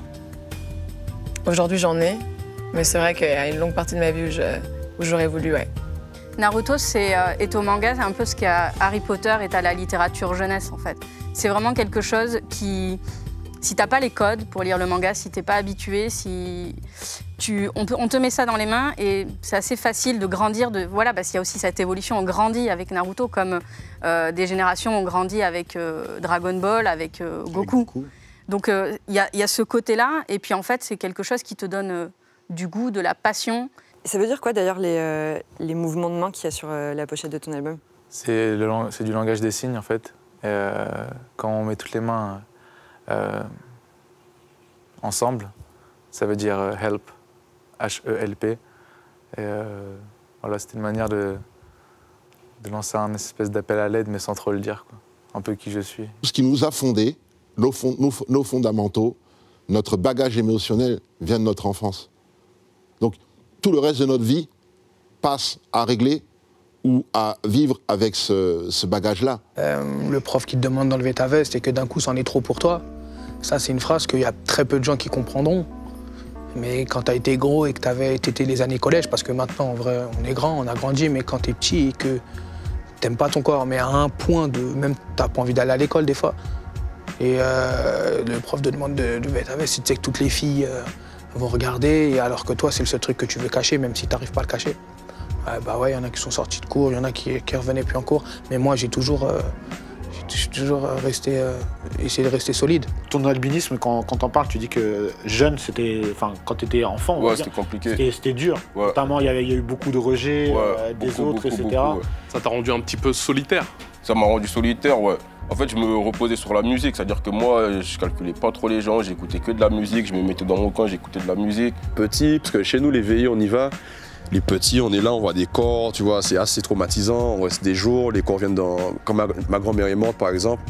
Aujourd'hui, j'en ai, mais c'est vrai qu'il y a une longue partie de ma vie où j'aurais voulu, Naruto est au manga, c'est un peu ce qu'Harry Potter est à la littérature jeunesse en fait. C'est vraiment quelque chose qui Si t'as pas les codes pour lire le manga, si t'es pas habitué, on te met ça dans les mains et c'est assez facile de grandir. Voilà, parce qu'il y a aussi cette évolution. On grandit avec Naruto comme des générations ont grandi avec Dragon Ball, avec Goku. Donc il y a ce côté-là et puis en fait c'est quelque chose qui te donne du goût, de la passion. Ça veut dire quoi d'ailleurs les mouvements de main qu'il y a sur la pochette de ton album? C'est du langage des signes en fait. Quand on met toutes les mains ensemble, ça veut dire help, H-E-L-P. Et voilà, c'était une manière de lancer un espèce d'appel à l'aide, mais sans trop le dire, quoi. Un peu qui je suis. Ce qui nous a fondés, nos fondamentaux, notre bagage émotionnel vient de notre enfance. Donc tout le reste de notre vie passe à régler ou à vivre avec ce bagage-là. Le prof qui te demande d'enlever ta veste et que d'un coup, c'en est trop pour toi, ça, c'est une phrase qu'il y a très peu de gens qui comprendront. Mais quand t'as été gros et que t'étais les années collège, parce que maintenant, en vrai, on est grand, on a grandi, mais quand t'es petit et que t'aimes pas ton corps, mais à un point de... Même t'as pas envie d'aller à l'école, des fois. Et le prof te demande de mettre ta veste, tu sais que toutes les filles vont regarder, et alors que toi, c'est le seul truc que tu veux cacher, même si t'arrives pas à le cacher. Bah ouais, il y en a qui sont sortis de cours, il y en a qui revenaient plus en cours. Mais moi, j'ai toujours essayé de rester solide. Ton albinisme, quand t'en parles, tu dis que jeune, c'était... Enfin, quand t'étais enfant, ouais, c'était compliqué. C'était dur. Ouais. Notamment, il y a eu beaucoup de rejets des autres, etc. Ouais. Ça t'a rendu un petit peu solitaire? Ça m'a rendu solitaire, ouais. En fait, je me reposais sur la musique, c'est-à-dire que moi, je calculais pas trop les gens, j'écoutais que de la musique, je me mettais dans mon coin, j'écoutais de la musique. Petit, parce que chez nous, les veillées, on y va. Les petits, on est là, on voit des corps, tu vois, c'est assez traumatisant, on reste des jours, les corps viennent dans... Quand ma grand-mère est morte, par exemple,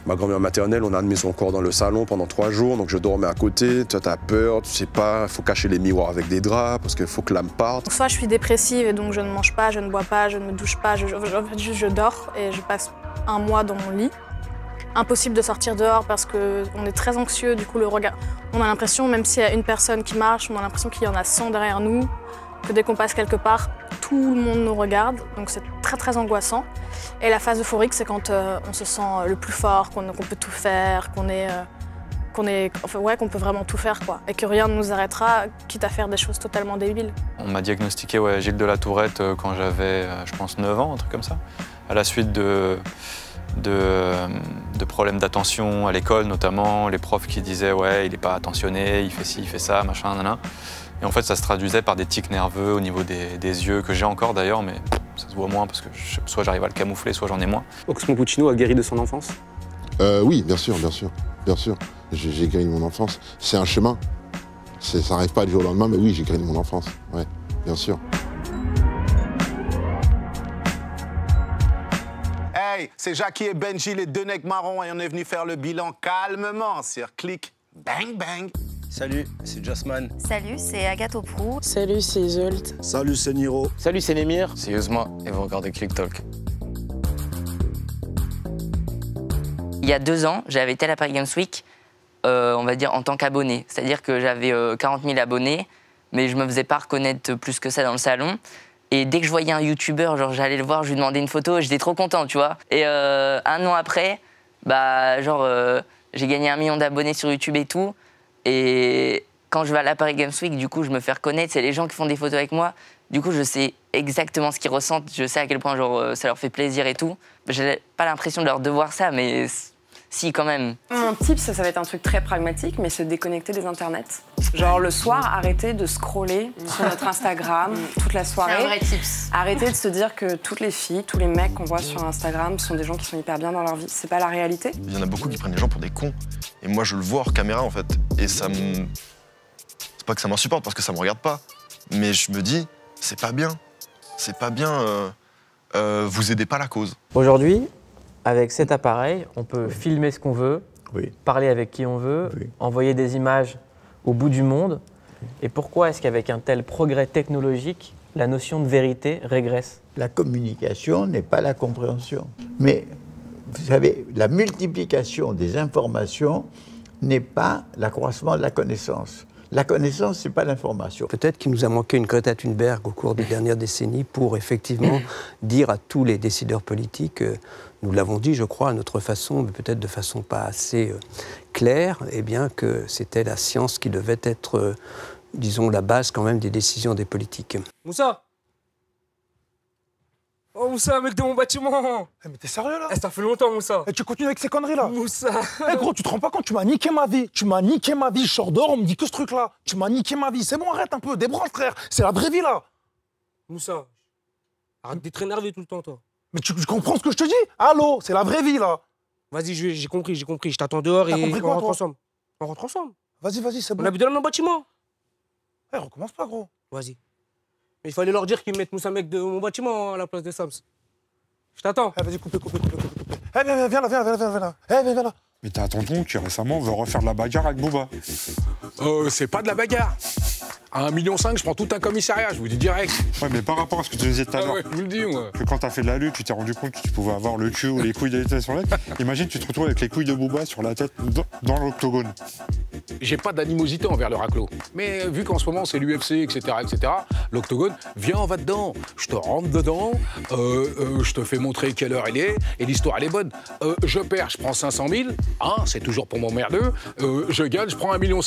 ma grand-mère maternelle, on a admis son corps dans le salon pendant 3 jours, donc je dormais à côté, toi t'as peur, tu sais pas, il faut cacher les miroirs avec des draps, parce qu'il faut que l'âme parte. Soit je suis dépressive et donc je ne mange pas, je ne bois pas, je ne me douche pas, je dors et je passe 1 mois dans mon lit. Impossible de sortir dehors parce qu'on est très anxieux, du coup le regard... On a l'impression, même s'il y a une personne qui marche, on a l'impression qu'il y en a 100 derrière nous, que dès qu'on passe quelque part, tout le monde nous regarde, donc c'est très très angoissant. Et la phase euphorique, c'est quand on se sent le plus fort, qu'on peut tout faire, qu'on peut vraiment tout faire, quoi, et que rien ne nous arrêtera, quitte à faire des choses totalement débiles. On m'a diagnostiqué Gilles de la Tourette quand j'avais, je pense, 9 ans, un truc comme ça, à la suite de problèmes d'attention à l'école, notamment, les profs qui disaient « ouais, il n'est pas attentionné, il fait ci, il fait ça, machin, nanana ». Et en fait, ça se traduisait par des tics nerveux au niveau des yeux, que j'ai encore d'ailleurs, mais ça se voit moins parce que soit j'arrive à le camoufler, soit j'en ai moins. Oxmo Puccino a guéri de son enfance? Oui, bien sûr. J'ai guéri de mon enfance. C'est un chemin. Ça n'arrive pas du jour au lendemain, mais oui, j'ai guéri de mon enfance. Ouais, bien sûr. Hey, c'est Jackie et Benji, les 2 necks marrons, et on est venu faire le bilan calmement sur Click Bang Bang. Salut, c'est Jossman. Salut, c'est Agathe Oprou. Salut, c'est Zolt. Salut, c'est Niro. Salut, c'est Nemir. C'est Yuzma, et vous regardez Click Talk. Il y a 2 ans, j'avais été à la Paris Games Week, on va dire en tant qu'abonné. C'est-à-dire que j'avais 40 000 abonnés, mais je me faisais pas reconnaître plus que ça dans le salon. Et dès que je voyais un youtubeur, genre j'allais le voir, je lui demandais une photo, j'étais trop content, tu vois. Et 1 an après, j'ai gagné 1 million d'abonnés sur YouTube et tout. Et quand je vais à la Paris Games Week, du coup, je me fais reconnaître, c'est les gens qui font des photos avec moi. Du coup, je sais exactement ce qu'ils ressentent, je sais à quel point ça leur fait plaisir et tout. J'ai pas l'impression de leur devoir ça, mais si, quand même. Mon tip, ça va être un truc très pragmatique, mais se déconnecter des internets. Genre le soir, arrêter de scroller sur notre Instagram toute la soirée. C'est un vrai tips. Arrêter de se dire que toutes les filles, tous les mecs qu'on voit sur Instagram sont des gens qui sont hyper bien dans leur vie. C'est pas la réalité. Il y en a beaucoup qui prennent les gens pour des cons. Et moi, je le vois hors caméra, en fait. Et ça me... C'est pas que ça m'insupporte, parce que ça me regarde pas. Mais je me dis, c'est pas bien. C'est pas bien. Vous aidez pas la cause. Aujourd'hui, avec cet appareil, on peut filmer ce qu'on veut, parler avec qui on veut, envoyer des images au bout du monde. Et pourquoi est-ce qu'avec un tel progrès technologique, la notion de vérité régresse? La communication n'est pas la compréhension. Mais vous savez, la multiplication des informations n'est pas l'accroissement de la connaissance. La connaissance, c'est pas l'information. Peut-être qu'il nous a manqué une Greta Thunberg au cours des dernières décennies pour effectivement dire à tous les décideurs politiques, nous l'avons dit, je crois, à notre façon, mais peut-être de façon pas assez claire, eh bien que c'était la science qui devait être, disons, la base quand même des décisions des politiques. Moussa! Oh Moussa, mec de mon bâtiment! Mais t'es sérieux là? Ça fait longtemps, Moussa! Tu continues avec ces conneries là? Moussa! Gros, tu te rends pas compte, tu m'as niqué ma vie! Tu m'as niqué ma vie, je sors dehors, on me dit que ce truc là! Tu m'as niqué ma vie, c'est bon, arrête un peu, débranche frère! C'est la vraie vie là! Moussa, arrête d'être énervé tout le temps, toi. Mais tu comprends ce que je te dis? Allô, c'est la vraie vie là! Vas-y, j'ai compris, je t'attends dehors et on rentre ensemble. On rentre ensemble. Vas-y, c'est bon. On habite dans le même bâtiment. Recommence pas, gros. Vas-y. Mais il fallait leur dire qu'ils mettent Moussa mec de mon bâtiment à la place de Sams. Je t'attends. Vas-y, coupe. Viens là. Mais t'as un tonton qui récemment veut refaire de la bagarre avec Booba. C'est pas de la bagarre. À 1,5 million, je prends tout un commissariat, je vous dis direct. Ouais, mais par rapport à ce que tu disais tout à l'heure. Ouais, je vous le dis, moi. Que quand t'as fait de la lutte, tu t'es rendu compte que tu pouvais avoir le cul ou les couilles de sur la tête. Imagine, tu te retrouves avec les couilles de Booba sur la tête dans l'octogone. J'ai pas d'animosité envers le raclo. Mais vu qu'en ce moment c'est l'UFC, etc., l'octogone, viens, on va dedans. Je te rentre dedans, je te fais montrer quelle heure elle est, et l'histoire elle est bonne. Je perds, je prends 500 000, hein, c'est toujours pour mon merdeux. Je gagne, je prends 1,5 million.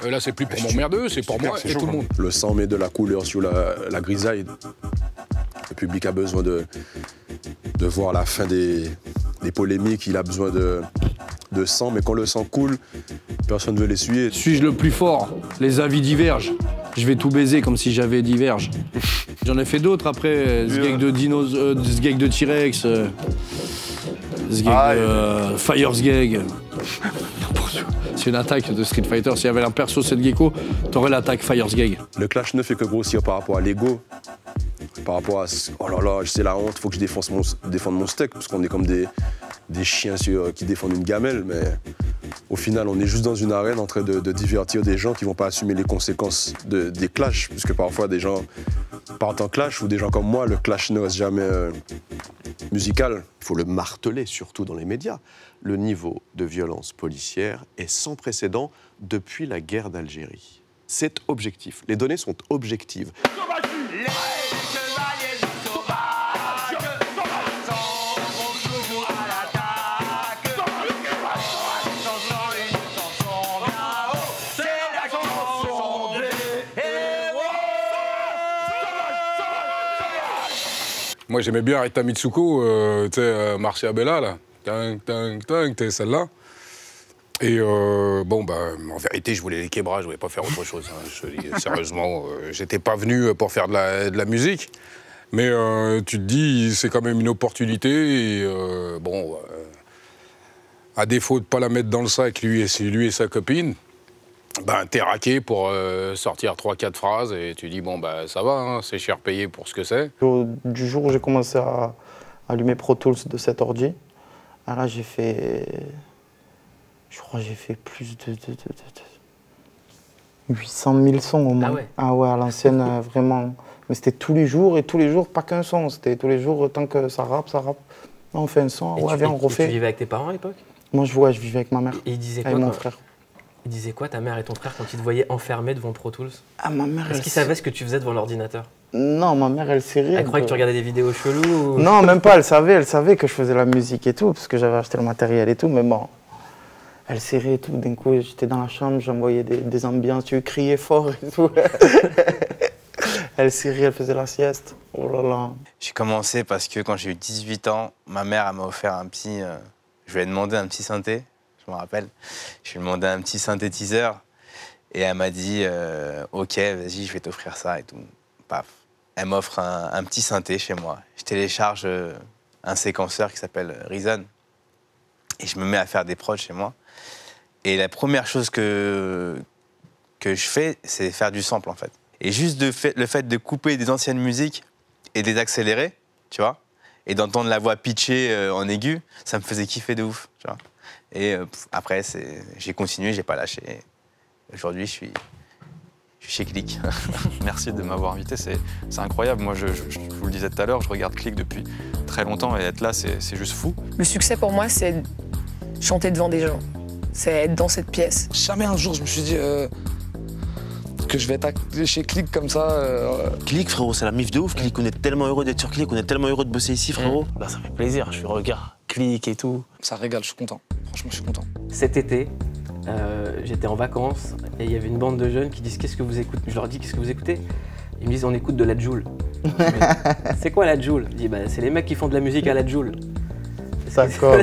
Là, c'est plus pour mon merdeux, c'est pour moi et tout le monde. Le sang met de la couleur sur la grisaille. Le public a besoin de voir la fin des polémiques, il a besoin de sang, mais quand le sang coule, personne ne veut l'essuyer. Suis-je le plus fort? Les avis divergent. Je vais tout baiser comme si j'avais diverge. J'en ai fait d'autres après, ce gag de ce gag de T-Rex, ce gag de Fire's Gag. C'est une attaque de Street Fighter. S'il y avait un perso Seth Gecko, t'aurais l'attaque Fire's Gag. Le clash ne fait que grossir par rapport à l'ego. Par rapport à oh là là, c'est la honte, faut que je défende mon steak, parce qu'on est comme des chiens qui défendent une gamelle, mais au final, on est juste dans une arène en train de divertir des gens qui vont pas assumer les conséquences des clashs, puisque parfois des gens partent en clash, ou des gens comme moi, le clash ne reste jamais musical. Il faut le marteler, surtout dans les médias. Le niveau de violence policière est sans précédent depuis la guerre d'Algérie. C'est objectif. Les données sont objectives. Moi, j'aimais bien Rita Mitsuko, tu sais, Marcia Bella, là. T'es celle-là. Et bon, bah, en vérité, je voulais les québras, je voulais pas faire autre chose. Hein. Je te dis, sérieusement, j'étais pas venu pour faire de la musique. Mais tu te dis, c'est quand même une opportunité. Et bon, à défaut de pas la mettre dans le sac, lui et sa copine, ben, t'es raqué pour sortir 3-4 phrases et tu dis, bon, bah, ça va, hein, c'est cher payé pour ce que c'est. Du jour où j'ai commencé à allumer Pro Tools de cet ordi, là, j'ai fait... Je crois que j'ai fait plus de 800 000 sons au moins. Ah ouais? Ah ouais, à l'ancienne, vraiment. Mais c'était tous les jours, pas qu'un son. C'était tous les jours, tant que ça rappe. On fait un son, ouais, viens, on refait. Tu vivais avec tes parents à l'époque? Moi, je vivais avec ma mère. Et il disait quoi, avec mon frère. Il disait quoi, ta mère et ton frère, quand ils te voyaient enfermé devant Pro Tools? Ah, ma mère, est-ce qu'ils savaient ce que tu faisais devant l'ordinateur? Non, ma mère, elle sait rire. Elle croyait que tu regardais des vidéos cheloues ou... Non, même pas, elle savait que je faisais la musique et tout, parce que j'avais acheté le matériel et tout, mais bon... Elle serrait et tout, d'un coup j'étais dans la chambre, j'envoyais des ambiances, tu criais fort et tout. Elle serrait, elle faisait la sieste. Oh là là. J'ai commencé parce que quand j'ai eu 18 ans, ma mère m'a offert un petit... je lui ai demandé un petit synthé, je me rappelle. Je lui ai demandé un petit synthétiseur et elle m'a dit ok, vas-y, je vais t'offrir ça et tout. Paf. Elle m'offre un petit synthé chez moi. Je télécharge un séquenceur qui s'appelle Reason et je me mets à faire des prods chez moi. Et la première chose que je fais, c'est faire du sample, en fait. Et juste le fait de couper des anciennes musiques et de les accélérer, tu vois, et d'entendre la voix pitchée en aigu, ça me faisait kiffer de ouf, tu vois. Et après, j'ai continué, j'ai pas lâché. Aujourd'hui, je suis chez Click. Merci de m'avoir invité, c'est incroyable. Moi, je vous le disais tout à l'heure, je regarde Click depuis très longtemps et être là, c'est juste fou. Le succès pour moi, c'est chanter devant des gens. C'est être dans cette pièce. Jamais un jour je me suis dit que je vais être chez Click comme ça. Click, frérot, c'est la mif de ouf. Click, on est tellement heureux d'être sur Click, on est tellement heureux de bosser ici, frérot. Bah, ça fait plaisir, je regarde Click et tout. Ça régale, je suis content. Franchement, je suis content. Cet été, j'étais en vacances et il y avait une bande de jeunes qui disent qu'est-ce que vous écoutez. Je leur dis qu'est-ce que vous écoutez. Ils me disent on écoute de la Joule. C'est quoi la Joule? Je dis bah, c'est les mecs qui font de la musique à la Joule. D'accord.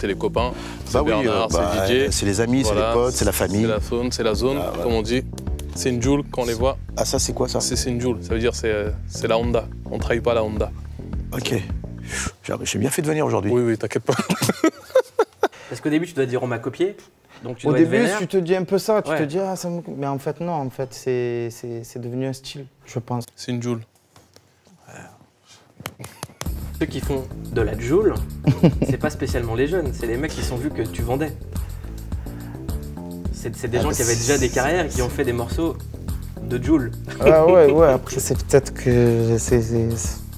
C'est les copains, c'est Bah oui, Bernard, c'est DJ. c'est les amis, c'est les potes, c'est la famille. C'est la zone, comme on dit. C'est une Joule quand on les voit. Ah ça c'est quoi ça? C'est une Joule, ça veut dire c'est la Honda. On ne trahit pas la Honda. Ok. J'ai bien fait de venir aujourd'hui. Oui, t'inquiète pas. Parce qu'au début tu dois dire on m'a copié. Donc tu Au dois être début, vénère. tu te dis un peu ça, tu Ouais. te dis ah ça me... Mais en fait non, en fait c'est devenu un style, je pense. C'est une Joule. Ceux qui font de la Joule, c'est pas spécialement les jeunes, c'est les mecs qui sont vus que tu vendais. C'est des gens qui avaient déjà des carrières et qui ont fait des morceaux de Joule. Ah ouais, après c'est peut-être que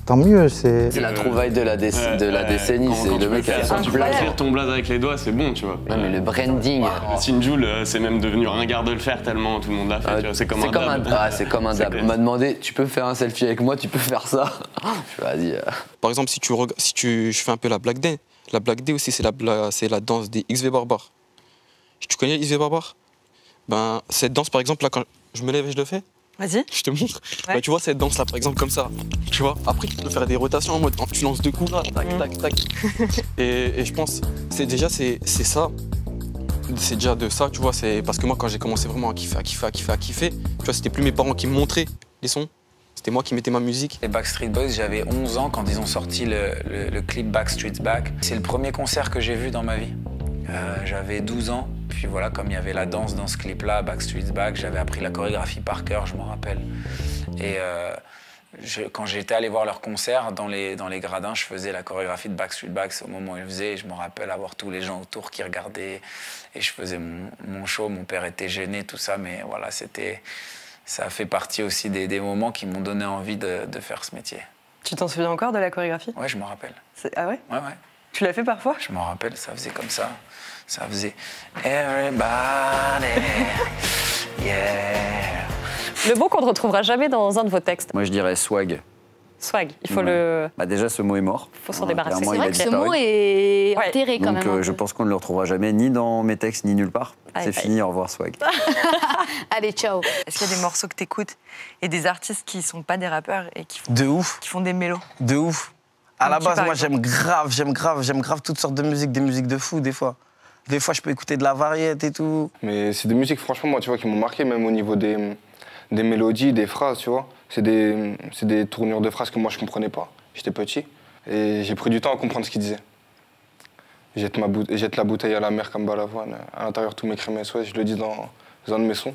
tant mieux, C'est la trouvaille de la décennie, c'est le mec qui a Tu peux faire ton blaze avec les doigts, c'est bon, tu vois. Ouais, mais le branding. C'est une Joule, c'est même devenu ringard de le faire tellement tout le monde l'a fait, tu vois. C'est comme un dab. C'est comme un dab. On m'a demandé, tu peux faire un selfie avec moi, tu peux faire ça. Je vas-y. Par exemple, je fais un peu la Black Day. La Black Day aussi, c'est la danse des XV Barbares. Tu connais les XV Barbares? Ben, cette danse, par exemple, là, quand je me lève et je le fais. Vas-y. Je te montre. Ouais. Bah, tu vois cette danse là par exemple comme ça. Tu vois, après tu peux faire des rotations en mode tu lances 2 coups là, tac, tac, tac. Et je pense c'est ça. C'est déjà de ça, tu vois, c'est parce que moi quand j'ai commencé vraiment à kiffer, tu vois, c'était plus mes parents qui me montraient les sons. C'était moi qui mettais ma musique. Les Backstreet Boys, j'avais 11 ans quand ils ont sorti le clip Backstreet's Back. C'est le premier concert que j'ai vu dans ma vie. J'avais 12 ans, puis voilà, comme il y avait la danse dans ce clip-là, Backstreet's Back, j'avais appris la chorégraphie par cœur, je m'en rappelle. Et quand j'étais allé voir leur concert, dans les gradins, je faisais la chorégraphie de Backstreet Back, c'est au moment où ils le faisaient, et je me rappelle avoir tous les gens autour qui regardaient, et je faisais mon show, mon père était gêné, tout ça, mais voilà, ça a fait partie aussi des moments qui m'ont donné envie de faire ce métier. Tu t'en souviens encore de la chorégraphie? Ouais, je me rappelle. Ah ouais? Ouais. Tu l'as fait parfois? Je m'en rappelle, ça faisait comme ça. Ça faisait Everybody, yeah. Le mot qu'on ne retrouvera jamais dans un de vos textes. Moi, je dirais swag. Swag, il faut le... Bah déjà, ce mot est mort. Il faut s'en débarrasser. Clairement, C'est il vrai a que ce disparu. mot est enterré quand Donc, même. je pense qu'on ne le retrouvera jamais, ni dans mes textes, ni nulle part. Aïe, C'est aïe. fini, au revoir, swag. Allez, ciao. Est-ce qu'il y a des morceaux que tu écoutes et des artistes qui sont pas des rappeurs et qui font, De ouf. qui font des mélos? De ouf. À la Qui, base, par moi, exemple j'aime grave toutes sortes de musiques, des musiques de fou, des fois. Des fois, je peux écouter de la variété et tout. Mais c'est des musiques, franchement, moi, tu vois, qui m'ont marqué, même au niveau des mélodies, des phrases, tu vois. C'est des tournures de phrases que moi, je comprenais pas. J'étais petit et j'ai pris du temps à comprendre ce qu'ils disaient. Jette la bouteille à la mer comme Balavoine. À l'intérieur, tous mes crimes SOS, je le dis dans un de mes sons,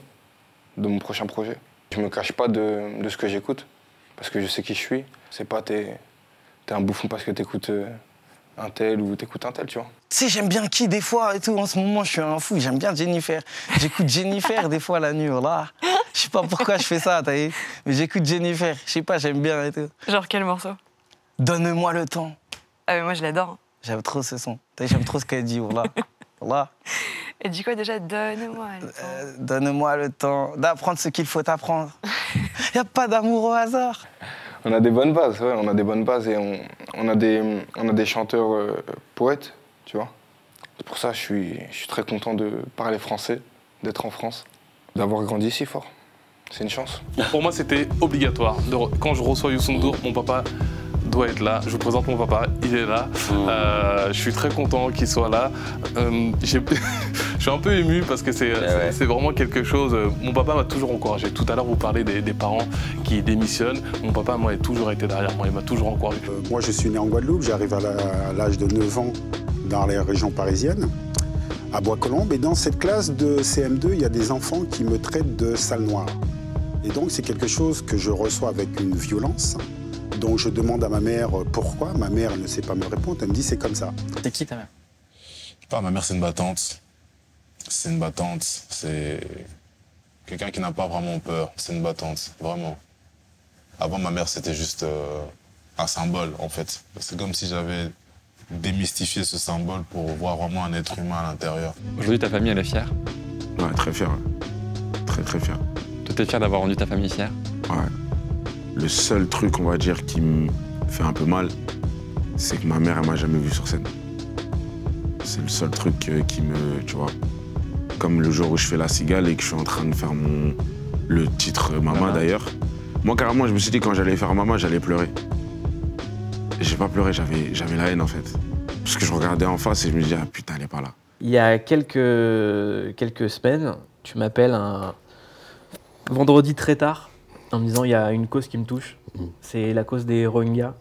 de mon prochain projet. Je me cache pas de ce que j'écoute, parce que je sais qui je suis. C'est pas t'es un bouffon parce que t'écoutes un tel ou t'écoutes un tel, tu vois. Tu sais, j'aime bien qui des fois et tout. En ce moment, je suis un fou. J'aime bien Jennifer. J'écoute Jennifer des fois la nuit, là. Je sais pas pourquoi je fais ça, t'as vu. Mais j'écoute Jennifer. Je sais pas, j'aime bien et tout. Genre quel morceau? Donne-moi le temps. Ah mais moi je l'adore. J'aime trop ce son. J'aime trop ce qu'elle dit, là. Et dis quoi déjà? Donne-moi le temps. Donne-moi le temps d'apprendre ce qu'il faut apprendre. Y a pas d'amour au hasard. On a des bonnes bases, ouais, on a des bonnes bases et on a des chanteurs poètes, tu vois. C'est pour ça que je suis très content de parler français, d'être en France, d'avoir grandi si fort. C'est une chance. Pour moi, c'était obligatoire. Quand je reçois Youssou N'Dour, mon papa doit être là. Je vous présente mon papa, il est là. Je suis très content qu'il soit là. Je suis un peu ému parce que c'est vraiment quelque chose. Mon papa m'a toujours encouragé. Tout à l'heure, vous parlez des parents qui démissionnent. Mon papa, moi, a toujours été derrière moi. Il m'a toujours encouragé. Moi, je suis né en Guadeloupe. J'arrive à l'âge de 9 ans dans les régions parisiennes, à Bois-Colombes. Et dans cette classe de CM2, il y a des enfants qui me traitent de sale noire. Et donc, c'est quelque chose que je reçois avec une violence. Donc, je demande à ma mère pourquoi. Ma mère ne sait pas me répondre. Elle me dit c'est comme ça. C'est qui ta mère? Ma mère, c'est une battante. C'est une battante. C'est quelqu'un qui n'a pas vraiment peur. C'est une battante, vraiment. Avant, ma mère, c'était juste un symbole, en fait. C'est comme si j'avais démystifié ce symbole pour voir vraiment un être humain à l'intérieur. Aujourd'hui, ta famille, elle est fière? Ouais, très fière. Très, très fière. De t'es fier d'avoir rendu ta famille fière? Ouais. Le seul truc, on va dire, qui me fait un peu mal, c'est que ma mère, elle m'a jamais vu sur scène. C'est le seul truc qui me, tu vois, comme le jour où je fais la cigale et que je suis en train de faire le titre Mama d'ailleurs. Moi, carrément, je me suis dit quand j'allais faire Mama, j'allais pleurer. Et j'ai pas pleuré, j'avais la haine en fait. Parce que je regardais en face et je me disais, ah putain, elle est pas là. Il y a quelques semaines, tu m'appelles un vendredi très tard en me disant il y a une cause qui me touche, c'est la cause des Rohingyas.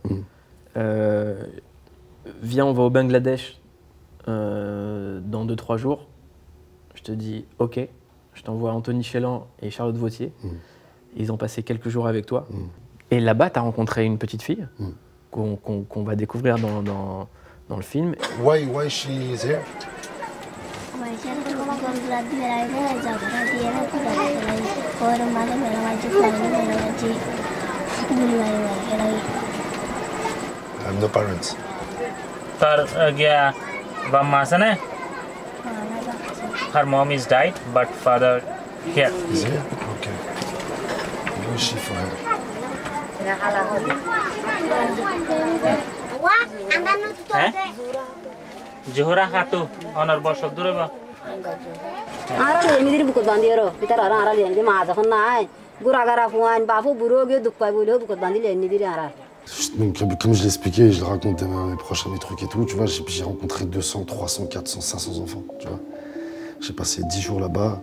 Viens, on va au Bangladesh dans 2-3 jours. Je te dis ok, je t'envoie Anthony Chélan et Charlotte Vautier. Ils ont passé quelques jours avec toi. Et là-bas, tu as rencontré une petite fille qu'on va découvrir dans le film. Why she is here? I have no parents. Her mom is died, but father here. Is here? Okay. Who is she for him? Johora Khatu, honor Boshok Dureba. Ara ni diri bukut bandiero, pitar ara ara lian, dia maza kan naik. Gura-gara fuan, bafu buru ge dukpai bulu bukut bandi lian ni diri ara. Donc, comme je l'expliquais, je le racontais à mes proches, à mes trucs et tout, tu vois, j'ai rencontré 200, 300, 400, 500 enfants, tu vois. J'ai passé 10 jours là-bas.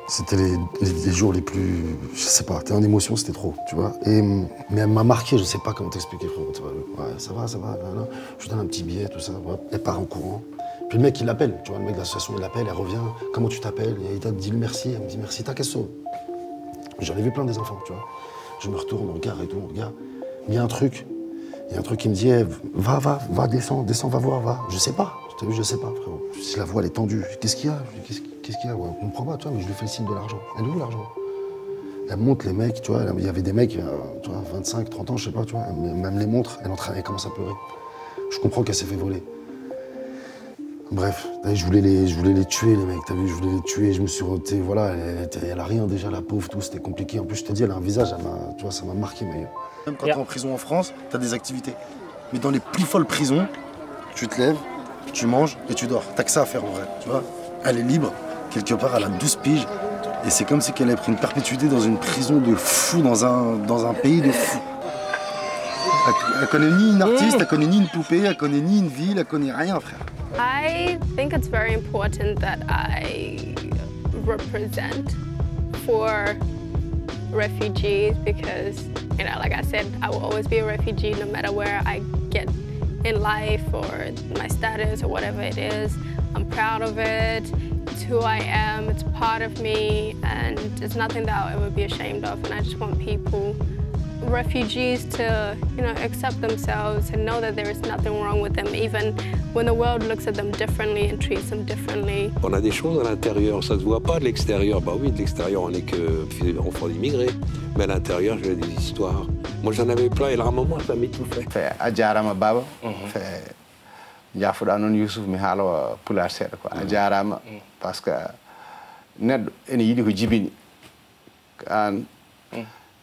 C'était les jours les plus... Je sais pas, t'es en émotion, c'était trop, tu vois. Mais elle m'a marqué, je sais pas comment t'expliquer, frérot. Tu vois, ouais, ça va, là. Je lui donne un petit billet, tout ça, ouais. Elle part en courant. Puis le mec, il l'appelle, tu vois, le mec de l'association, il l'appelle, elle revient. Comment tu t'appelles? Il dit merci, elle me dit merci, t'as qu'à sauver. J'en ai vu plein des enfants, tu vois. Je me retourne, on regarde et tout, on regarde. Il y a un truc qui me dit, hey, va, descends, va voir, va. Je sais pas, je t'ai vu, je sais pas, frérot. Si la voix, elle est tendue, qu'est-ce qu'il y a? Qu'est-ce qu'il y a? Ouais, on comprend pas, tu vois, mais je lui fais le signe de l'argent. Elle est où l'argent? Elle montre les mecs, tu vois, il y avait des mecs, tu vois, 25, 30 ans, je sais pas, tu vois, elle me les montre, elle commence à pleurer. Je comprends qu'elle s'est fait voler. Bref, je voulais les tuer, les mecs, t'as vu, je voulais les tuer, je me suis roté, voilà, elle a rien déjà, la pauvre, tout, c'était compliqué. En plus, je te dis, elle a un visage, tu vois, ça m'a marqué, mais... Même quand t'es en prison en France, t'as des activités. Mais dans les plus folles prisons, tu te lèves, tu manges et tu dors. T'as que ça à faire en vrai, tu vois. Elle est libre, quelque part, elle a 12 piges. Et c'est comme si elle avait pris une perpétuité dans une prison de fou, dans un pays de fou. Elle connaît ni une artiste, elle connaît ni une poupée, elle connaît ni une ville, elle connaît rien, frère. I think it's very important that I represent for refugees because, you know, like I said, I will always be a refugee no matter where I get in life or my status or whatever it is. I'm proud of it. It's who I am. It's part of me, and it's nothing that I'll ever be ashamed of. And I just want people, refugees, to, you know, accept themselves and know that there is nothing wrong with them, even when the world looks at them differently and treats them differently. On a des choses à l'intérieur, ça se voit pas de l'extérieur. Bah oui, de l'extérieur, on n'est que enfant d'immigrés, mais à l'intérieur, j'ai des histoires. Moi, j'en avais plein, et la maman, ça m'étouffait. Ajarama baba, Jafuda non Youssouf mi haalo pulaar seeɗa quoi a jarama par ce que neɗɗo ene yiɗi ko jibini an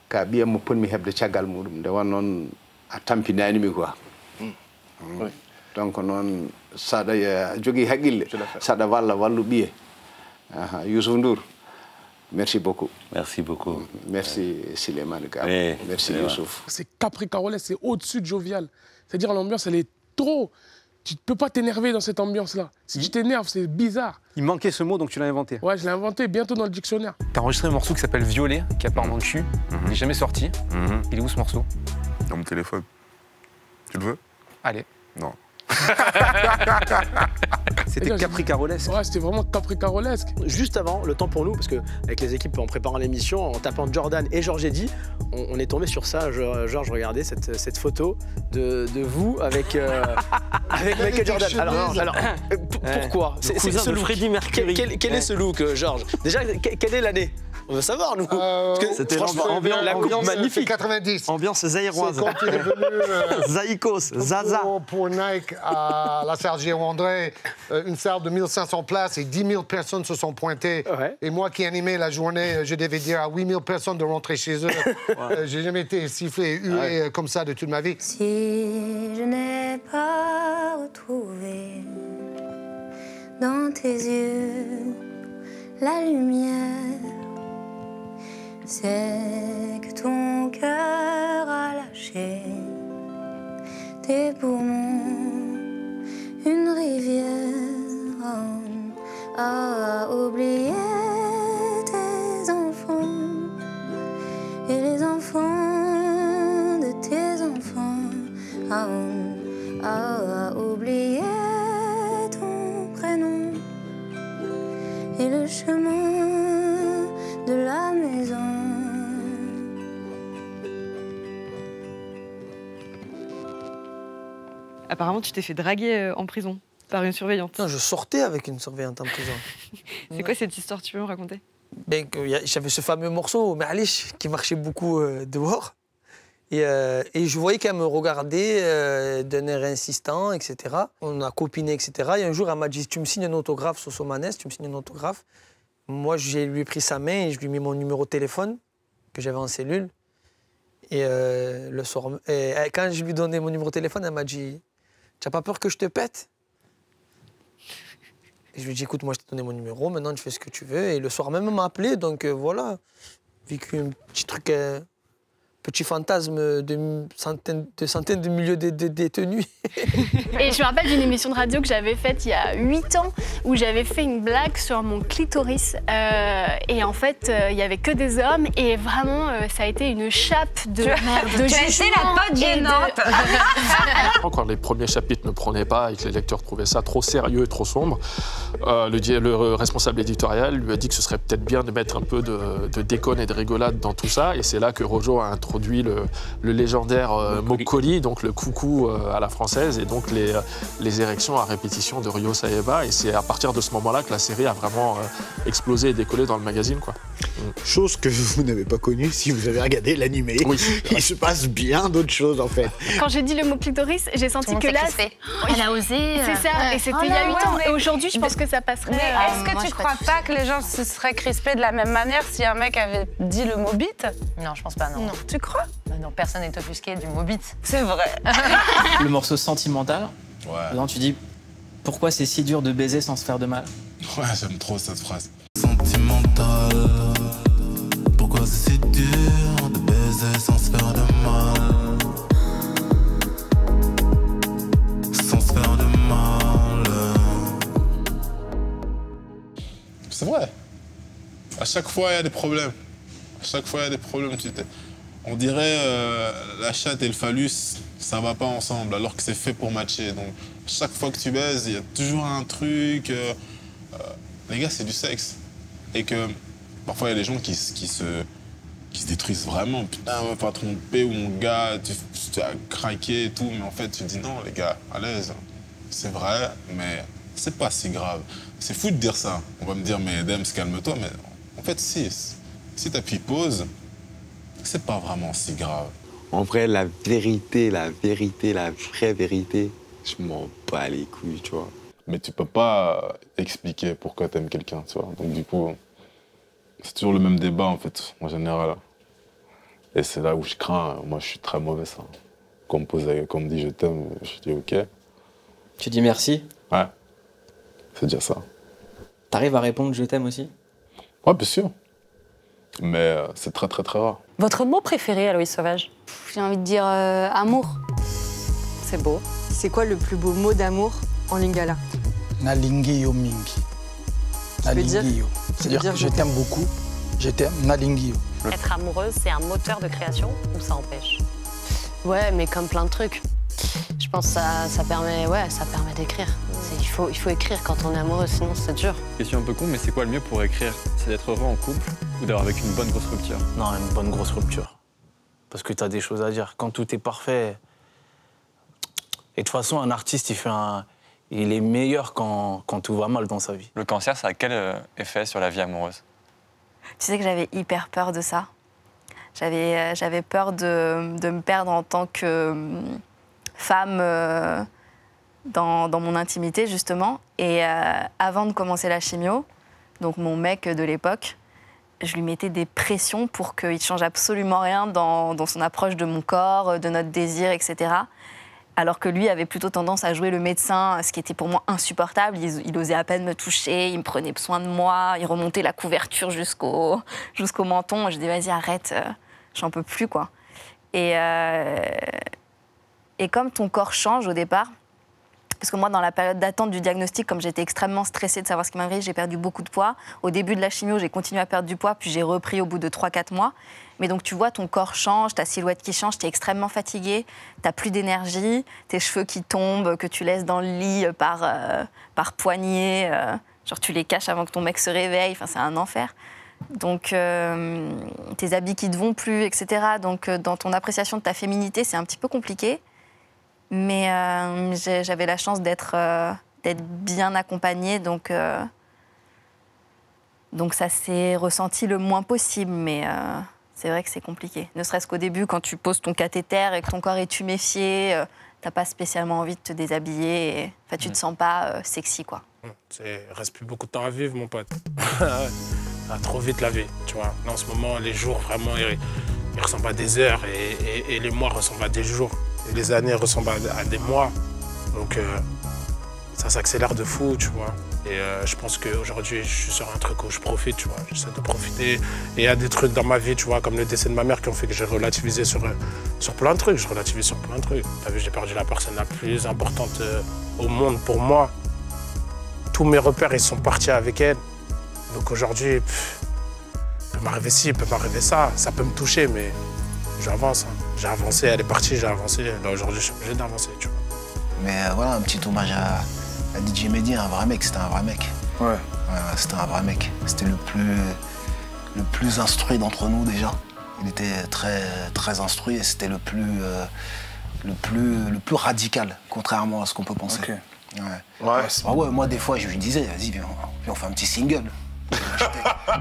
ka ɓiyam mo ponmi heɓde caggal muɗum nde won noon a tampinanimi quoi donc noon saɗa jogui haqqille saɗa walla wallu ɓiye Youssou Ndour merci beaucoup. Merci beaucoup. Merci Souleymane Gabo. Merci Youssouf. C'est Capri Caroles, c'est au-dessus de jovial. C'est-à-dire l'ambiance, elle est trop... Tu ne peux pas t'énerver dans cette ambiance-là. Si tu t'énerves, c'est bizarre. Il manquait ce mot, donc tu l'as inventé. Ouais, je l'ai inventé, bientôt dans le dictionnaire. T'as enregistré un morceau qui s'appelle Violet, qui a part dans le cul. Il n'est jamais sorti. Il est où ce morceau? Dans mon téléphone. Tu le veux? Allez. Non. C'était capricarolesque. Ouais, c'était vraiment capricarolesque. Juste avant, le temps pour nous, parce qu'avec les équipes, en préparant l'émission, en tapant Jordan et Georges Eddy, on est tombé sur ça. Georges, regardez cette photo de vous avec Michael Jordan. Alors, pourquoi? C'est ce look. Freddie Mercury. Quel est ce look, Georges? Déjà, quelle est l'année? On veut savoir, nous. Parce que, C'était franchement, la coupe magnifique. 90. Ambiance zaïroise. C'est quand il est venu. Zaïkos, Zaza. Pour Nike à la Sergio André, une salle de 1500 places et 10 000 personnes se sont pointées. Et moi qui animais la journée, je devais dire à 8 000 personnes de rentrer chez eux. J'ai jamais été sifflé et hué comme ça de toute ma vie. Si je n'ai pas retrouvé dans tes yeux la lumière, c'est que ton cœur a lâché tes poumons, une rivière à oublier tes enfants et les enfants de tes enfants, à oublier ton prénom et le chemin de la maison. Apparemment, tu t'es fait draguer en prison par une surveillante. Non, je sortais avec une surveillante en prison. C'est quoi cette histoire, tu peux me raconter? Ben, j'avais ce fameux morceau, Ma'alish, qui marchait beaucoup dehors. Et je voyais qu'elle me regardait d'un air insistant, etc. On a copiné, etc. Et un jour, elle m'a dit, tu me signes un autographe, Sosomanes, tu me signes un autographe. Moi, je lui ai pris sa main et je lui ai mis mon numéro de téléphone que j'avais en cellule. Et le soir, quand je lui donnais mon numéro de téléphone, elle m'a dit, tu n'as pas peur que je te pète? Et je lui ai dit, écoute, moi, je t'ai donné mon numéro, maintenant, tu fais ce que tu veux. Et le soir même, elle m'a appelé, donc voilà. Vécu un petit truc, petit fantasme de centaines de milliers de détenus. Et je me rappelle d'une émission de radio que j'avais faite il y a 8 ans, où j'avais fait une blague sur mon clitoris. Et en fait, il n'y avait que des hommes, et vraiment, ça a été une chape de jugement. Tu as été la pote gênante. Quand les premiers chapitres ne prenaient pas et que les lecteurs trouvaient ça trop sérieux et trop sombre, le responsable éditorial lui a dit que ce serait peut-être bien de mettre un peu de déconne et de rigolade dans tout ça. Et c'est là que Rojo a introduit le légendaire Mokoli, donc le coucou à la française, et donc les érections à répétition de Ryo Saeba. Et c'est à partir de ce moment-là que la série a vraiment explosé et décollé dans le magazine, quoi. Chose que vous n'avez pas connue si vous avez regardé l'animé. Oui. Il se passe bien d'autres choses, en fait. Quand j'ai dit le mot clitoris, j'ai senti que là... Elle a osé. C'est ça, et c'était il y a 8 ans. Et aujourd'hui, je pense que ça passerait... Mais est-ce que tu crois pas que les gens se seraient crispés de la même manière si un mec avait dit le mot bite? Non, je pense pas, non. Tu crois? Non, personne n'est offusqué du mot bite. C'est vrai. Le morceau Sentimental, dedans, tu dis pourquoi c'est si dur de baiser sans se faire de mal? Ouais, j'aime trop cette phrase. Sentimental, pourquoi c'est si dur de baiser sans se faire de mal? Sans se faire de mal. C'est vrai. À chaque fois, il y a des problèmes. À chaque fois, il y a des problèmes. On dirait la chatte et le phallus, ça va pas ensemble, alors que c'est fait pour matcher. Donc, chaque fois que tu baises, il y a toujours un truc. Les gars, c'est du sexe. Et que parfois, il y a des gens qui se détruisent vraiment. Putain, m'a pas trompé, ou mon gars, tu as craqué et tout. Mais en fait, tu te dis non, les gars, à l'aise. C'est vrai, mais c'est pas si grave. C'est fou de dire ça. On va me dire, mais Dems, calme-toi. Mais en fait, si t'appuies pause, c'est pas vraiment si grave. En vrai, la vérité, la vraie vérité, je m'en bats les couilles, tu vois. Mais tu peux pas expliquer pourquoi t'aimes quelqu'un, tu vois. Donc du coup, c'est toujours le même débat, en fait, en général. Et c'est là où je crains. Moi, je suis très mauvais, ça. Quand on me dit je t'aime, je dis OK. Tu dis merci? Ouais, c'est déjà ça. T'arrives à répondre je t'aime aussi? Ouais, bien sûr. Mais c'est très, très, très rare. Votre mot préféré, Aloïs Sauvage? J'ai envie de dire amour. C'est beau. C'est quoi le plus beau mot d'amour en lingala? Nalingiyo mingi. Nalingiyo. C'est-à-dire que je t'aime beaucoup, je t'aime, Nalingiyo. Être amoureuse, c'est un moteur de création ou ça empêche? Ouais, mais comme plein de trucs. Je pense que ça permet d'écrire. Il faut écrire quand on est amoureux, sinon c'est dur. Question un peu con, mais c'est quoi le mieux pour écrire? C'est d'être heureux en couple ou d'avoir avec une bonne grosse rupture? Non, une bonne grosse rupture. Parce que t'as des choses à dire. Quand tout est parfait... Et de toute façon, un artiste, il est meilleur quand tout va mal dans sa vie. Le cancer, ça a quel effet sur la vie amoureuse? Tu sais que j'avais hyper peur de ça. J'avais peur de me perdre en tant que femme dans mon intimité, justement. Et avant de commencer la chimio, donc mon mec de l'époque, je lui mettais des pressions pour qu'il ne change absolument rien dans son approche de mon corps, de notre désir, etc. Alors que lui avait plutôt tendance à jouer le médecin, ce qui était pour moi insupportable. Il osait à peine me toucher, il me prenait soin de moi, il remontait la couverture jusqu'au menton. Je dis vas-y, arrête, j'en peux plus, quoi. Et comme ton corps change au départ, parce que moi, dans la période d'attente du diagnostic, comme j'étais extrêmement stressée de savoir ce qui m'arrivait, j'ai perdu beaucoup de poids. Au début de la chimio, j'ai continué à perdre du poids, puis j'ai repris au bout de 3-4 mois. Mais donc, tu vois, ton corps change, ta silhouette qui change, tu es extrêmement fatiguée, tu n'as plus d'énergie, tes cheveux qui tombent, que tu laisses dans le lit par poignée. Genre, tu les caches avant que ton mec se réveille. Enfin, c'est un enfer. Donc, tes habits qui ne te vont plus, etc. Donc, dans ton appréciation de ta féminité, c'est un petit peu compliqué. Mais j'avais la chance d'être bien accompagnée, donc ça s'est ressenti le moins possible, mais c'est vrai que c'est compliqué. Ne serait-ce qu'au début, quand tu poses ton cathéter et que ton corps est tuméfié, t'as pas spécialement envie de te déshabiller, et, enfin, tu te sens pas sexy, quoi. Il reste plus beaucoup de temps à vivre, mon pote. Ça a trop vite la vie, tu vois. Là, en ce moment, les jours, vraiment, ils ressemblent à des heures et les mois ressemblent à des jours. Et les années ressemblent à des mois. Donc, ça s'accélère de fou, tu vois. Et je pense qu'aujourd'hui, je suis sur un truc où je profite, tu vois. J'essaie de profiter. Et il y a des trucs dans ma vie, tu vois, comme le décès de ma mère qui ont fait que j'ai relativisé sur plein de trucs. Je relativise sur plein de trucs. T'as vu, j'ai perdu la personne la plus importante au monde pour moi. Tous mes repères, ils sont partis avec elle. Donc aujourd'hui, il peut m'arriver ci, il peut m'arriver ça. Ça peut me toucher, mais j'avance. Hein. J'ai avancé, elle est partie, j'ai avancé. Là, aujourd'hui, je suis obligé d'avancer, tu vois. Mais voilà, un petit hommage à DJ Mehdi, un vrai mec, c'était un vrai mec. Ouais. C'était un vrai mec. C'était le plus instruit d'entre nous, déjà. Il était très instruit et c'était le plus radical, contrairement à ce qu'on peut penser. Okay. Ouais, moi, des fois, je lui disais, vas-y, viens, on fait un petit single.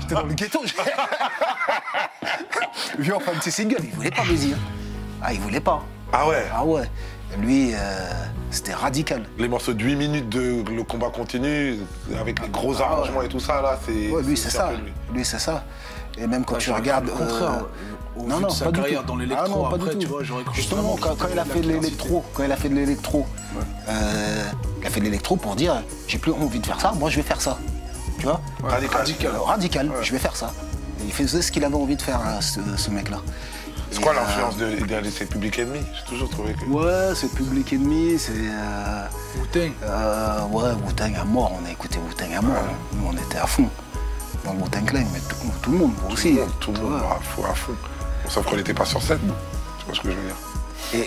J'étais dans le ghetto. Viens, on fait un petit single. Il voulait pas, Mehdi. Ah, il voulait pas. Ah ouais? Ah ouais. Lui, c'était radical. Les morceaux de 8 minutes de Le combat continue, avec les gros arrangements et tout ça, là, c'est... Ouais, lui, c'est ça. Lui, c'est ça. Et même quand tu regardes... Au contraire, non, pas sa du carrière tout. dans l'électro, non, pas après, du tu tout. vois, j'aurais cru... Justement, quand il a fait de l'électro, il a fait de l'électro pour dire, j'ai plus envie de faire ça, moi je vais faire ça. Tu vois? Radical, ouais. Je vais faire ça. Et il faisait ce qu'il avait envie de faire, ce mec-là. C'est quoi l'influence de c'est Public Enemy? J'ai toujours trouvé que... Ouais, c'est Public Enemy, c'est... Wu-Tang. Ouais, Wu-Tang à mort, on a écouté Wu-Tang à mort. Ouais. Nous, on était à fond dans le Wu-Tang Clan, mais tout le monde, moi aussi. Tout le monde, à fond. Sauf qu'on n'était pas sur scène, tu vois ce que je veux dire.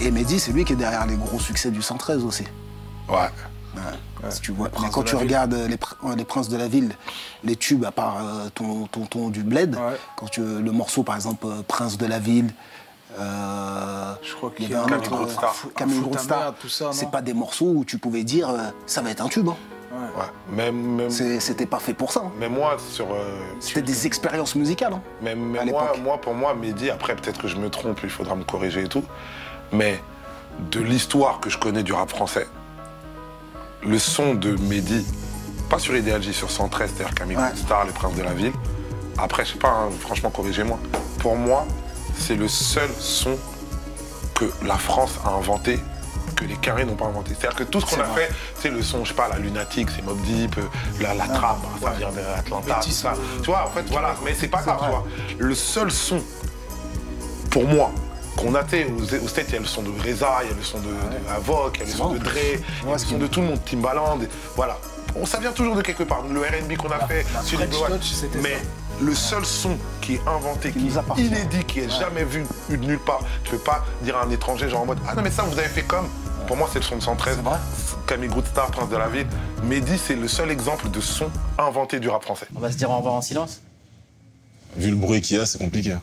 Et Mehdi, c'est lui qui est derrière les gros succès du 113 aussi. Ouais. Si tu vois, mais quand tu regardes les Princes de la Ville, les tubes, à part ton du Bled, quand le morceau, par exemple, Prince de la Ville, je crois qu'il y avait un autre, Camille Grotstar, c'est pas des morceaux où tu pouvais dire ça va être un tube. Hein. Ouais. Même... C'était pas fait pour ça. Hein. Mais moi, c'était des expériences musicales. Hein, mais pour moi, Mehdi, après, peut-être que je me trompe, il faudra me corriger et tout, mais de l'histoire que je connais du rap français, le son de Mehdi, pas sur Ideal J, sur 113, c'est-à-dire Camille Grotstar, les Princes de la Ville. Après, je sais pas, hein, franchement, corrigez-moi. Pour moi, c'est le seul son que la France a inventé, que les Carrés n'ont pas inventé. C'est-à-dire que tout ce qu'on a fait, c'est le son, je sais pas, la Lunatique, c'est Mobb Deep, la trappe, ça vient d'Atlanta, tout ça. Tu vois, en fait, voilà, mais c'est pas grave, tu vois. Le seul son, pour moi, qu'on a, aux States, il y a le son de Reza, il y a le son de Avoc, il y a le son de Dre, il y a le son de tout le monde, Timbaland, voilà. Ça vient toujours de quelque part, le R&B qu'on a fait, sur les mais le seul son qui est inventé, qui est inédit, qui est jamais vu de nulle part, tu peux pas dire à un étranger genre en mode ah non mais ça vous avez fait comme, pour moi c'est le son de 113, Camille Grotstar, Prince de la Ville, Mehdi c'est le seul exemple de son inventé du rap français. On va se dire au revoir en silence. Vu le bruit qu'il y a, c'est compliqué.